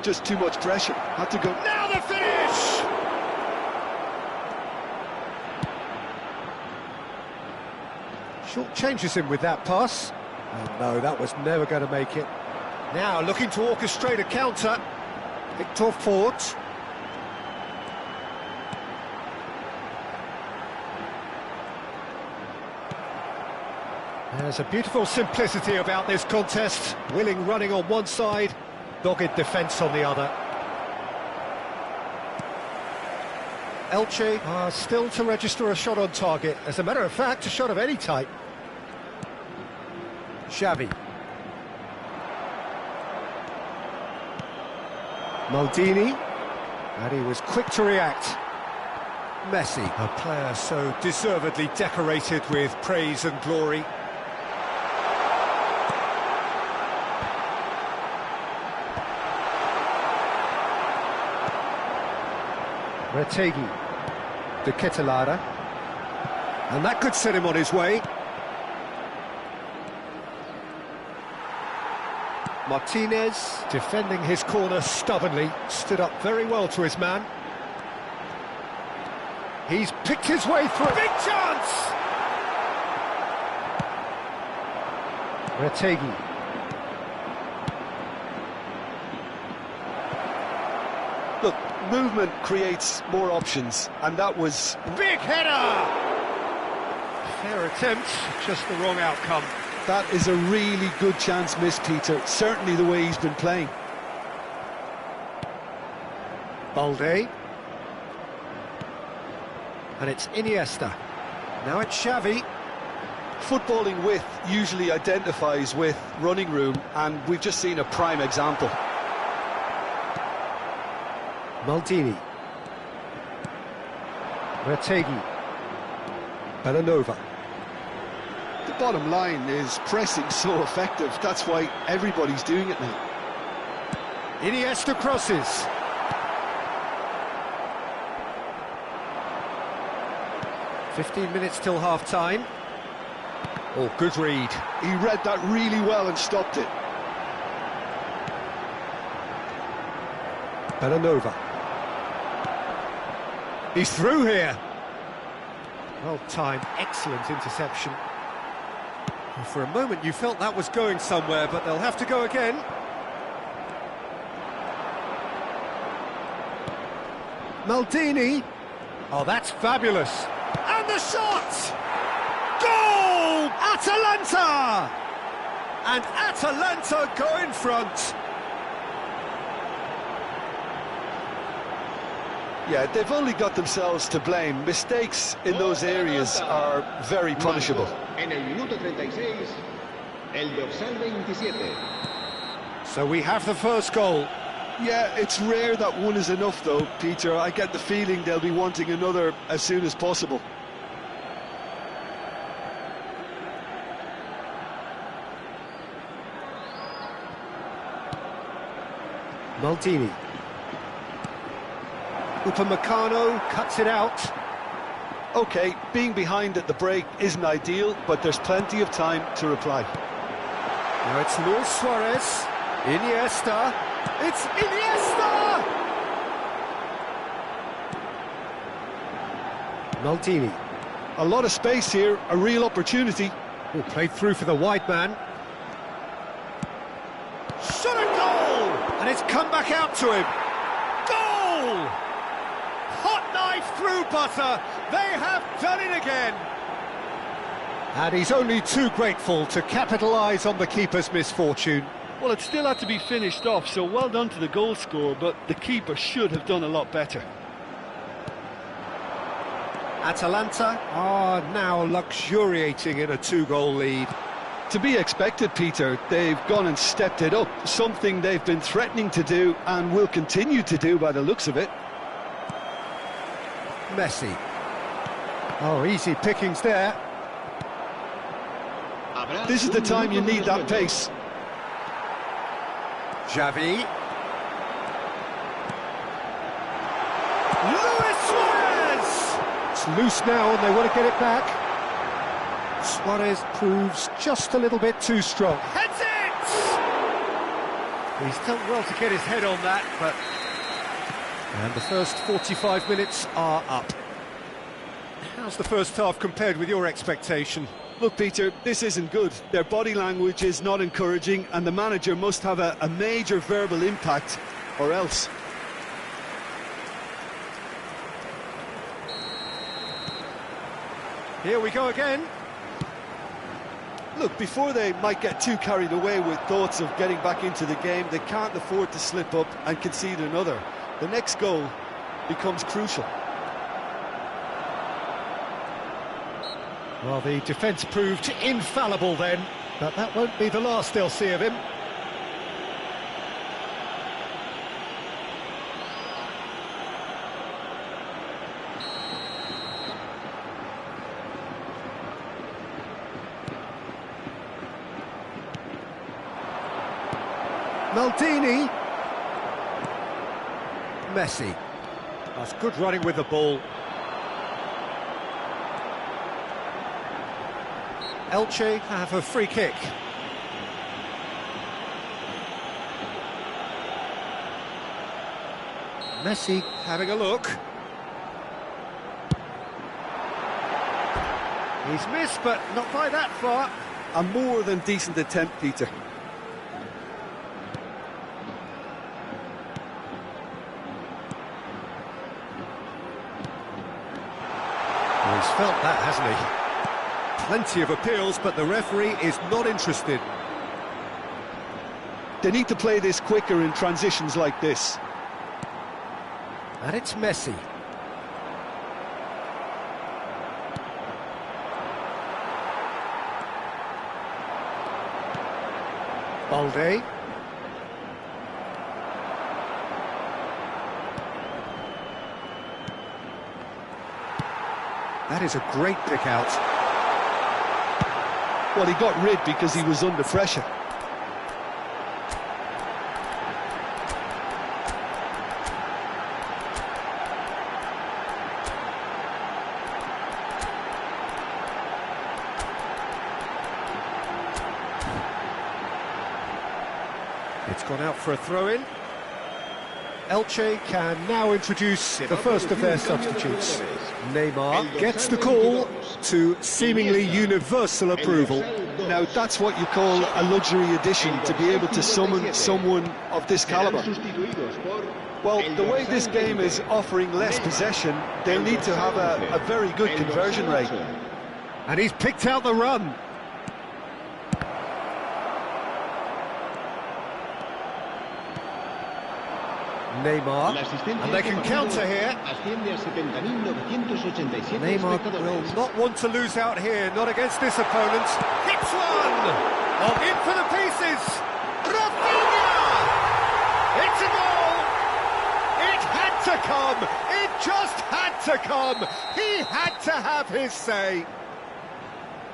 Just too much pressure. Had to go. Now the finish! Short changes him with that pass. Oh no, that was never going to make it. Now looking to orchestrate a counter. Victor Fort. There's a beautiful simplicity about this contest. Willing running on one side, dogged defence on the other. Elche are still to register a shot on target. As a matter of fact, a shot of any type. Xavi. Maldini. And he was quick to react. Messi, a player so deservedly decorated with praise and glory. Retegi, De Ketelara, and that could set him on his way. Martinez, defending his corner stubbornly, stood up very well to his man. He's picked his way through. Big chance! Retegi. Look, movement creates more options, and that was... Big header! Fair attempt, just the wrong outcome. That is a really good chance missed, Peter. Certainly the way he's been playing. Balde. And it's Iniesta. Now it's Xavi. Footballing width usually identifies with running room, and we've just seen a prime example. Maldini. Retegi. Bellanova. The bottom line is pressing so effective. That's why everybody's doing it now. Iniesta crosses. "15 minutes till half-time." Oh, good read. He read that really well and stopped it. Bellanova. He's through here. Well timed, excellent interception. And for a moment you felt that was going somewhere, but they'll have to go again. Maldini. Oh, that's fabulous. And the shot! Goal! Atalanta! And Atalanta go in front. Yeah, they've only got themselves to blame. Mistakes in those areas are very punishable. En el minuto 36, el dorsal 27. So we have the first goal. Yeah, it's rare that one is enough though, Peter. I get the feeling they'll be wanting another as soon as possible. Maldini. Upamecano cuts it out. OK, being behind at the break isn't ideal, but there's plenty of time to reply. Now it's Luis Suarez. Iniesta. It's Iniesta! Maldini. A lot of space here, a real opportunity. Oh, played through for the wide man. Shot a goal! And it's come back out to him. Goal! Hot knife through butter. They have done it again. And he's only too grateful to capitalise on the keeper's misfortune. Well, it still had to be finished off, so well done to the goal scorer, but the keeper should have done a lot better. Atalanta are now luxuriating in a two-goal lead. To be expected, Peter. They've gone and stepped it up, something they've been threatening to do and will continue to do by the looks of it. Messi. Oh, easy pickings there. This is the time you need that pace. Xavi. Luis Suarez! It's loose now and they want to get it back. Suarez proves just a little bit too strong. Heads it! He's done well to get his head on that, but... And the first 45 minutes are up. How's the first half compared with your expectation? Look, Peter, this isn't good. Their body language is not encouraging, and the manager must have a major verbal impact, or else. Here we go again. Look, before they might get too carried away with thoughts of getting back into the game, they can't afford to slip up and concede another. The next goal becomes crucial. Well, the defence proved infallible then, but that won't be the last they'll see of him. Maldini. Messi. That's good running with the ball. Elche have a free kick. Messi having a look. He's missed, but not by that far. A more than decent attempt, Peter. Well, he's felt that, hasn't he? Plenty of appeals, but the referee is not interested. They need to play this quicker in transitions like this. And it's Messi. Balde. That is a great pick out. Well, he got rid because he was under pressure. It's gone out for a throw-in. Elche can now introduce the first of their substitutes. Neymar gets the call to seemingly universal approval. Now, that's what you call a luxury addition, to be able to summon someone of this calibre. Well, the way this game is offering less possession, they'll need to have a very good conversion rate. And he's picked out the run. Neymar, and they can counter here. Neymar will not want to lose out here, not against this opponent. Hits one! Oh, in for the pieces! Rafinha! It's a goal! It had to come! It just had to come! He had to have his say!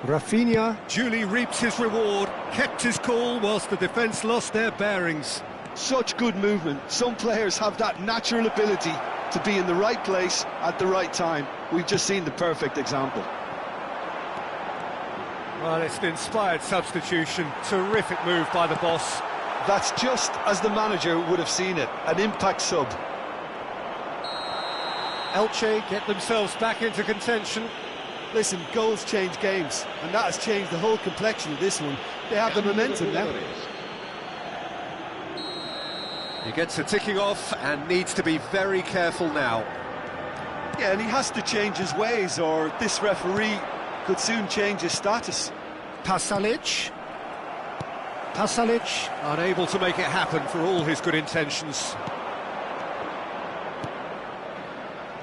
Rafinha duly reaps his reward, kept his cool whilst the defence lost their bearings. Such good movement. Some players have that natural ability to be in the right place at the right time. We've just seen the perfect example. Well, it's an inspired substitution. Terrific move by the boss. That's just as the manager would have seen it. An impact sub. Elche get themselves back into contention. Listen, goals change games, and that has changed the whole complexion of this one. They have the momentum now. He gets a ticking off and needs to be very careful now. Yeah, and he has to change his ways, or this referee could soon change his status. Pasalic, unable to make it happen for all his good intentions.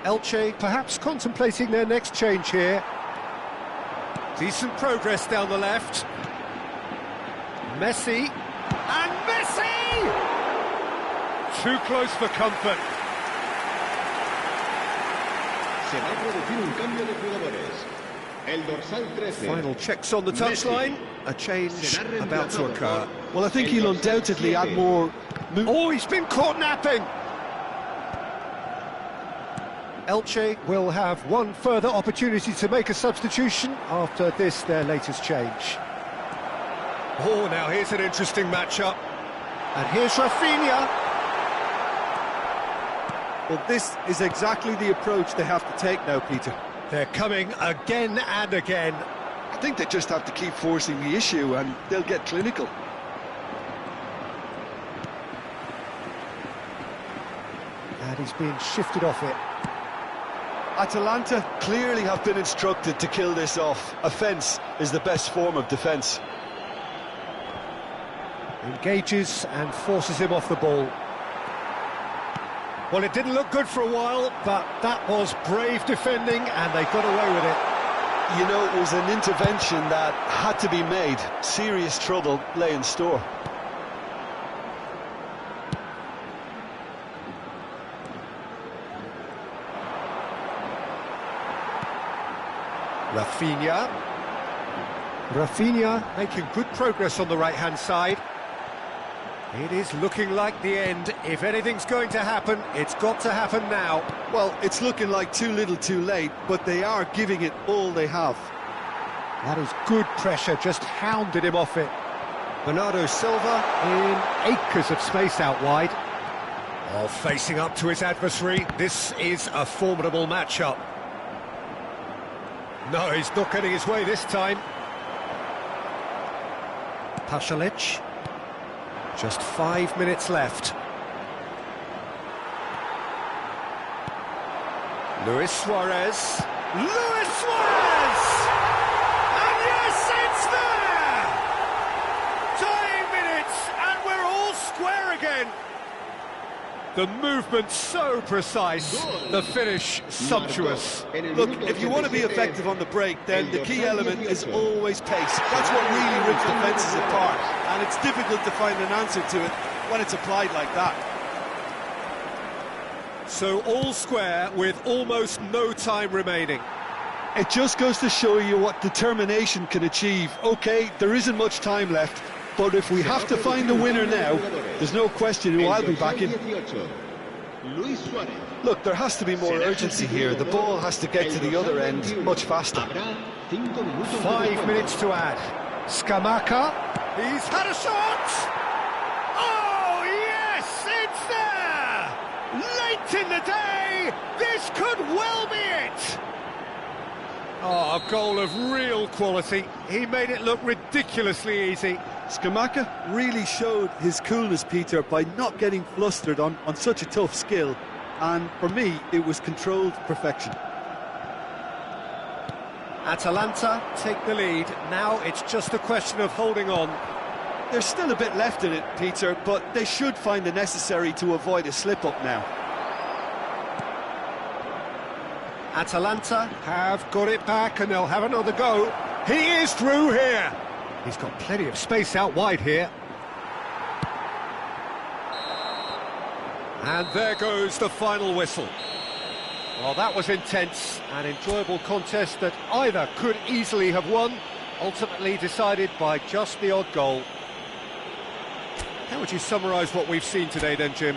Elche perhaps contemplating their next change here. Decent progress down the left. Messi, and Messi! Too close for comfort. Se va a producir un cambio de jugadores. El dorsal 13. Final checks on the touchline. A change about to occur. Well, I think he'll undoubtedly add more... Oh, he's been caught napping! Elche will have one further opportunity to make a substitution after this, their latest change. Oh, now here's an interesting matchup. And here's Rafinha. Well, this is exactly the approach they have to take now, Peter. They're coming again and again. I think they just have to keep forcing the issue and they'll get clinical. And he's being shifted off it. Atalanta clearly have been instructed to kill this off. Offence is the best form of defence. Engages and forces him off the ball. Well, it didn't look good for a while, but that was brave defending and they got away with it. You know, it was an intervention that had to be made. Serious trouble lay in store. Rafinha making good progress on the right-hand side. It is looking like the end. If anything's going to happen, it's got to happen now. Well, it's looking like too little too late, but they are giving it all they have. That is good pressure, just hounded him off it. Bernardo Silva in acres of space out wide. Oh, facing up to his adversary, this is a formidable matchup. No, he's not getting his way this time. Pasalic. Just 5 minutes left. Luis Suarez. Luis Suarez! And yes, it's there! Dying minutes, and we're all square again. The movement so precise, the finish sumptuous. Look, if you want to be effective on the break, then the key element is always pace. That's what really rips defences apart, and it's difficult to find an answer to it when it's applied like that. So all square with almost no time remaining. It just goes to show you what determination can achieve. OK, there isn't much time left, but if we have to find the winner now, there's no question who I'll be backing. Look, there has to be more urgency here. The ball has to get to the other end much faster. 5 minutes to add. Scamacca. He's had a shot! Oh, yes, it's there! Late in the day, this could well be it! Oh, a goal of real quality. He made it look ridiculously easy. Scamacca really showed his coolness, Peter, by not getting flustered on such a tough skill. And for me, it was controlled perfection. Atalanta take the lead. Now it's just a question of holding on. There's still a bit left in it, Peter, but they should find the necessary to avoid a slip-up now. Atalanta have got it back and they'll have another go. He is through here. He's got plenty of space out wide here. And there goes the final whistle. Well, that was intense, an enjoyable contest that either could easily have won, ultimately decided by just the odd goal. How would you summarise what we've seen today then, Jim?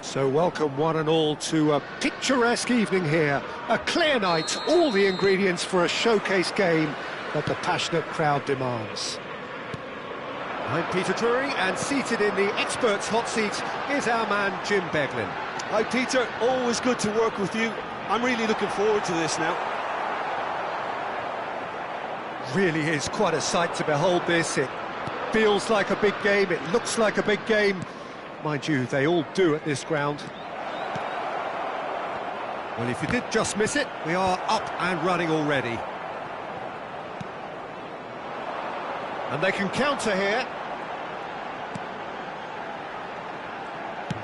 So welcome one and all to a picturesque evening here. A clear night, all the ingredients for a showcase game that the passionate crowd demands. I'm Peter Drury, and seated in the experts' hot seat is our man Jim Beglin. Hi Peter, always good to work with you. I'm really looking forward to this now. Really is quite a sight to behold this. It feels like a big game, it looks like a big game. Mind you, they all do at this ground. Well, if you did just miss it, we are up and running already. And they can counter here.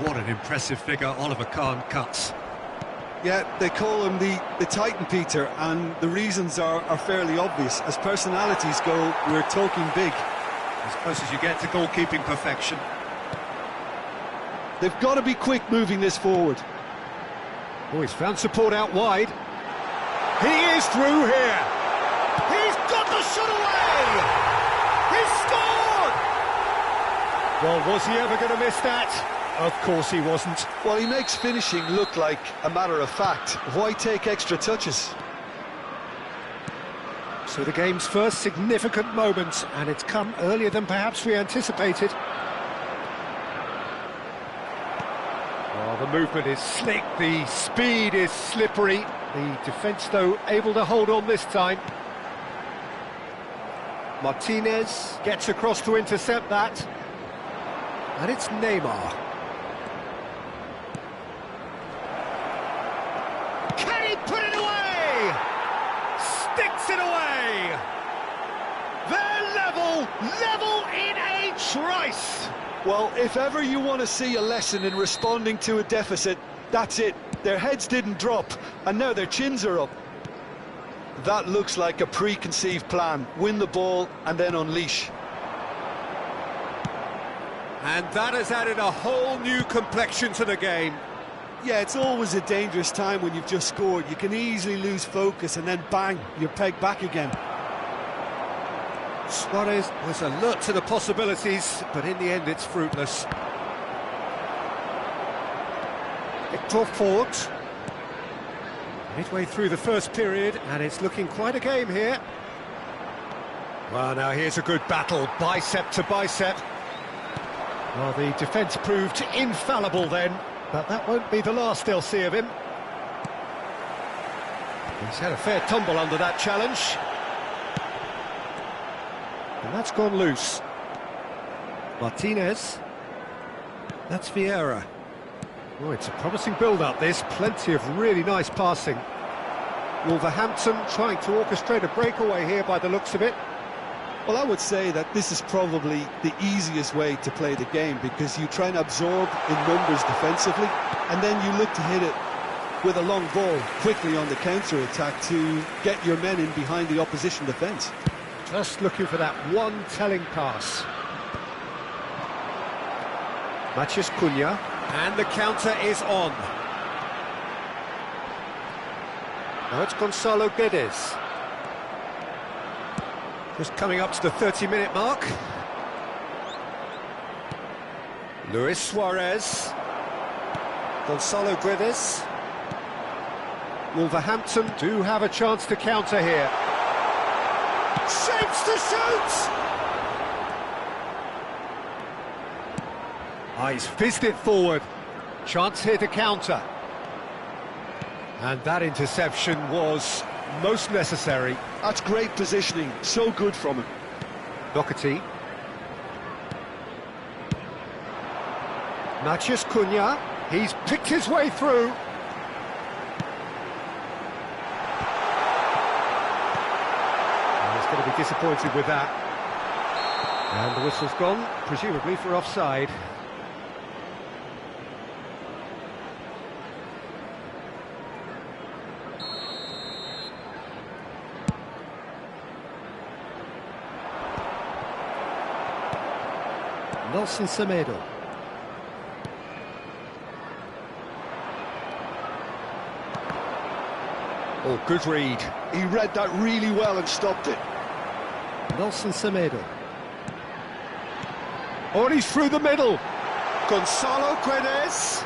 What an impressive figure Oliver Kahn cuts. Yeah, they call him the Titan, Peter, and the reasons are fairly obvious. As personalities go, we're talking big. As close as you get to goalkeeping perfection. They've got to be quick moving this forward. Oh, he's found support out wide. He is through here. He's got the shot away. He's scored. Well, was he ever going to miss that? Of course he wasn't. Well, he makes finishing look like a matter of fact. Why take extra touches? So the game's first significant moment, and it's come earlier than perhaps we anticipated. Oh, the movement is slick, the speed is slippery. The defence, though, able to hold on this time. Martinez gets across to intercept that. And it's Neymar. Can he put it away? Sticks it away! They're level in a trice! Well, if ever you want to see a lesson in responding to a deficit, that's it. Their heads didn't drop, and now their chins are up. That looks like a preconceived plan. Win the ball and then unleash. And that has added a whole new complexion to the game. Yeah, it's always a dangerous time when you've just scored. You can easily lose focus and then bang, you're pegged back again. Suarez was alert to the possibilities, but in the end it's fruitless. Victor Fort. Midway through the first period, and it's looking quite a game here. Well, now here's a good battle, bicep to bicep. Well, the defence proved infallible then, but that won't be the last they'll see of him. He's had a fair tumble under that challenge. And that's gone loose. Martinez. That's Vieira. Oh, it's a promising build-up, this. Plenty of really nice passing. Wolverhampton trying to orchestrate a breakaway here by the looks of it. Well, I would say that this is probably the easiest way to play the game, because you try and absorb in numbers defensively, and then you look to hit it with a long ball quickly on the counter-attack to get your men in behind the opposition defence. Just looking for that one telling pass. Matheus Cunha, and the counter is on. Now it's Gonzalo Guedes. Just coming up to the 30-minute mark. Luis Suarez. Gonzalo Guedes. Wolverhampton do have a chance to counter here. Shapes to shoot! He's fizzed it forward. Chance here to counter. And that interception was most necessary. That's great positioning, so good from him. Doherty. Matheus Cunha, he's picked his way through. And he's going to be disappointed with that. And the whistle's gone, presumably for offside. Nelson Semedo. Oh, good read. He read that really well and stopped it. Nelson Semedo. Oh, and he's through the middle. Gonzalo Guedes.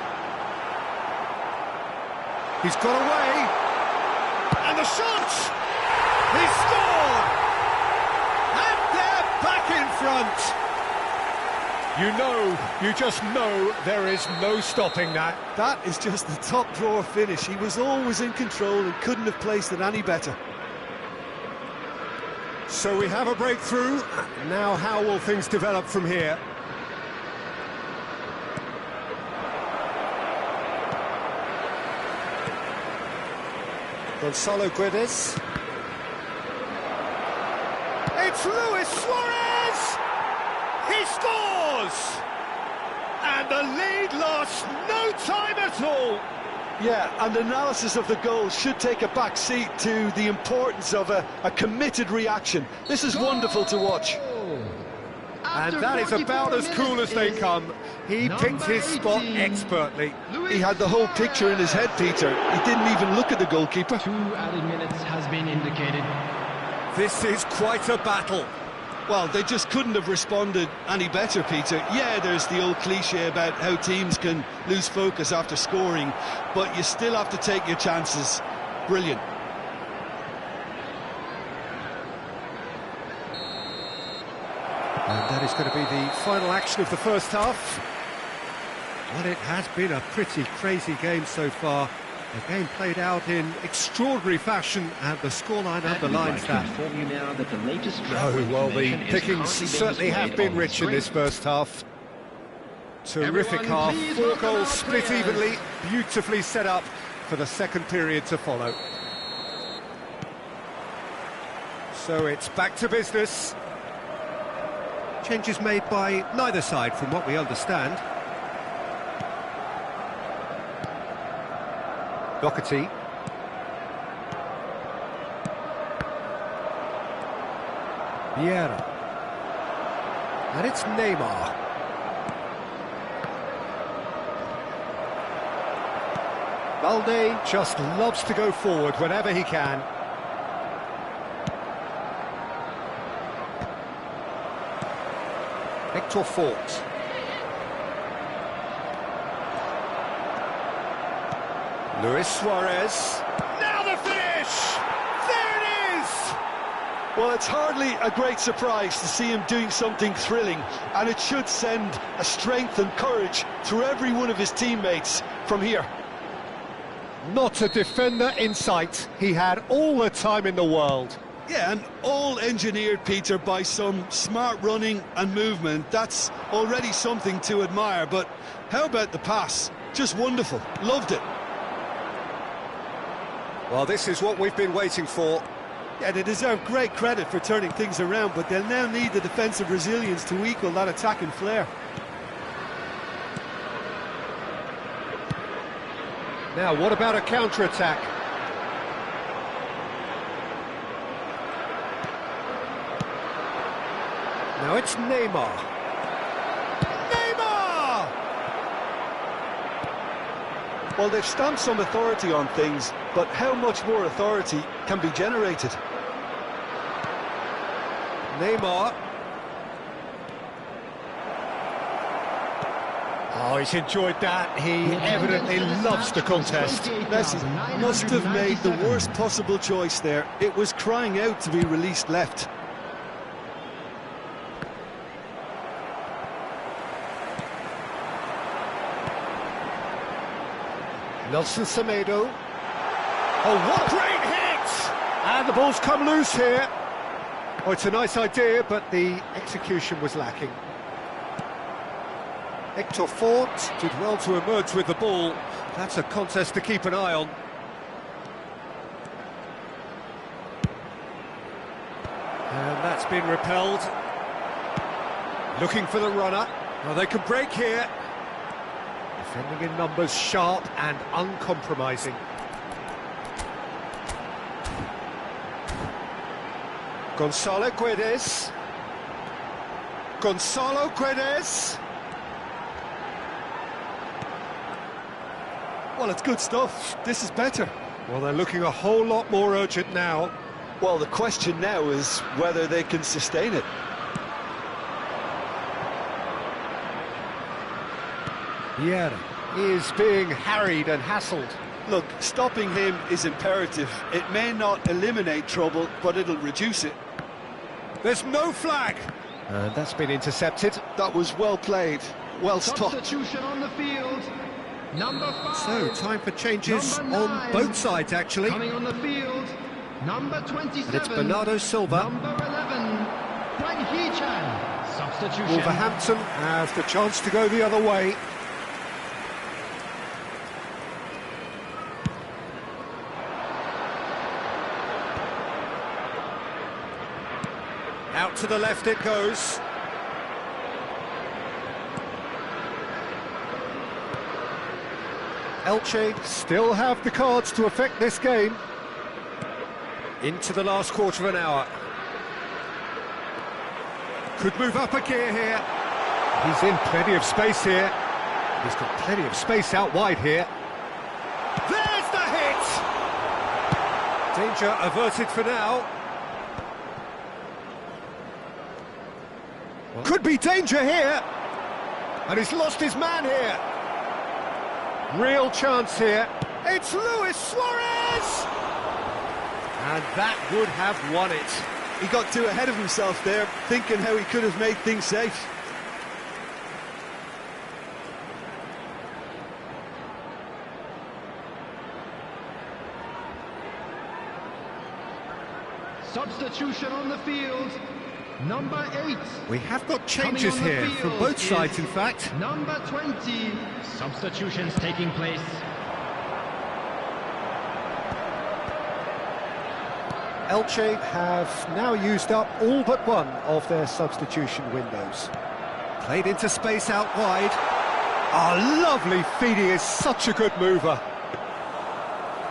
He's got away. And the shot! He scored! And they're back in front. You just know there is no stopping that. That is just the top drawer finish. He was always in control and couldn't have placed it any better. So we have a breakthrough. Now how will things develop from here? Gonzalo Guedes. It's Luis Suarez! He scores! And the lead lost no time at all. Yeah, and analysis of the goal should take a back seat to the importance of a committed reaction. This is wonderful to watch. And that is about as cool as they come. He picked his spot expertly. He had the whole picture in his head, Peter. He didn't even look at the goalkeeper. 2 added minutes has been indicated. This is quite a battle. Well, they just couldn't have responded any better, Peter. Yeah, there's the old cliche about how teams can lose focus after scoring, but you still have to take your chances. Brilliant. And that is going to be the final action of the first half. Well, it has been a pretty crazy game so far. The game played out in extraordinary fashion, and the scoreline underlines that. Oh, well, the pickings certainly have been rich in this first half. Terrific half, 4 goals split evenly, beautifully set up for the second period to follow. So it's back to business. Changes made by neither side from what we understand. Doherty. Vieira. And it's Neymar. Balde just loves to go forward whenever he can. Hector Fort. Luis Suarez. Now the finish! There it is! Well, it's hardly a great surprise to see him doing something thrilling, and it should send a strength and courage through every one of his teammates from here. Not a defender in sight. He had all the time in the world. Yeah, and all engineered, Peter, by some smart running and movement. That's already something to admire, but how about the pass? Just wonderful. Loved it. Well, this is what we've been waiting for. Yeah, they deserve great credit for turning things around, but they'll now need the defensive resilience to equal that attacking flair. Now, what about a counter-attack? Now it's Neymar. Neymar! Well, they've stamped some authority on things, but how much more authority can be generated? Neymar. Oh, he's enjoyed that. He evidently loves the contest. Messi must have made the worst possible choice there. It was crying out to be released left. Nelson Semedo. Oh, what a great hit! And the ball's come loose here. Oh, it's a nice idea, but the execution was lacking. Hector Fort did well to emerge with the ball. That's a contest to keep an eye on. And that's been repelled. Looking for the runner. Well, they can break here. Defending in numbers, sharp and uncompromising. Gonzalo Guedes. Gonzalo Guedes. Well, it's good stuff. This is better. Well, they're looking a whole lot more urgent now. Well, the question now is whether they can sustain it. Vieira is being harried and hassled. Look, stopping him is imperative. It may not eliminate trouble, but it'll reduce it. There's no flag. And that's been intercepted. That was well played, well stopped. Substitution on the field. Number 5. So, time for changes Number on 9. both sides, actually. Coming on the field. Number 27. And it's Bernardo Silva. Number 11. Wang Hee-chan. Substitution. Wolverhampton have the chance to go the other way. Out to the left it goes. Elche still have the cards to affect this game. Into the last quarter of an hour. Could move up a gear here. He's in plenty of space here. He's got plenty of space out wide here. There's the hit! Danger averted for now. Could be danger here. And he's lost his man here. Real chance here. It's Luis Suarez! And that would have won it. He got too ahead of himself there, thinking how he could have made things safe. Substitution on the field. Number 8. We have got changes here from both sides, in fact. Number 20. Substitutions taking place. Elche have now used up all but one of their substitution windows. Played into space out wide. Oh, lovely feed, he is such a good mover.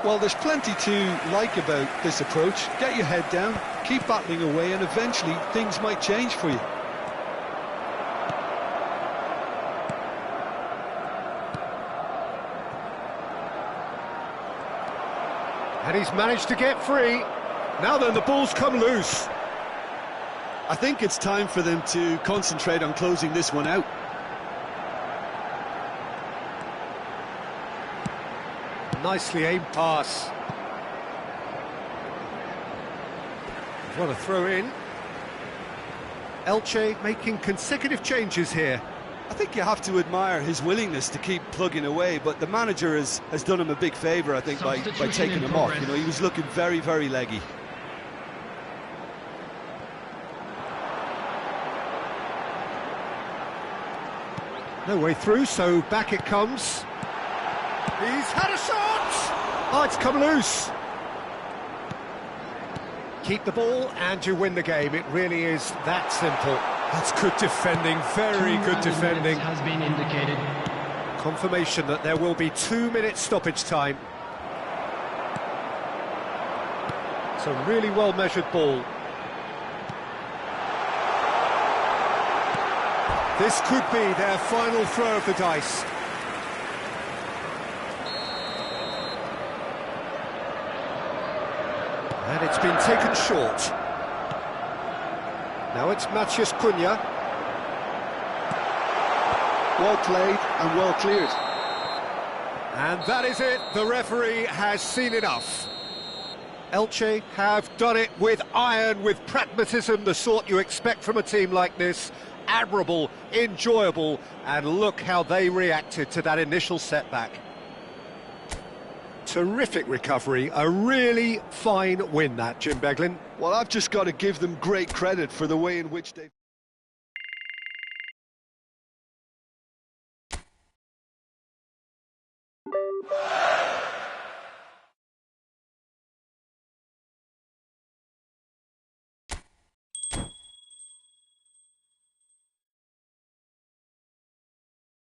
Well, there's plenty to like about this approach. Get your head down, keep battling away, and eventually things might change for you. And he's managed to get free. Now then, the ball's come loose. I think it's time for them to concentrate on closing this one out. Nicely aimed pass. What a throw in. Elche making consecutive changes here. I think you have to admire his willingness to keep plugging away, but the manager has done him a big favour, I think, by taking him off. You know, he was looking very, very leggy. No way through, so back it comes. He's had a shot! Oh, it's come loose. Keep the ball and you win the game. It really is that simple. That's good defending, very good defending. Has been indicated. Confirmation that there will be 2 minutes stoppage time. It's a really well-measured ball. This could be their final throw of the dice. And it's been taken short. Now it's Matheus Cunha. Well played and well cleared. And that is it. The referee has seen enough. Elche have done it with iron, with pragmatism, the sort you expect from a team like this. Admirable, enjoyable, and look how they reacted to that initial setback. Terrific recovery, a really fine win that, Jim Beglin. Well, I've just got to give them great credit for the way in which they...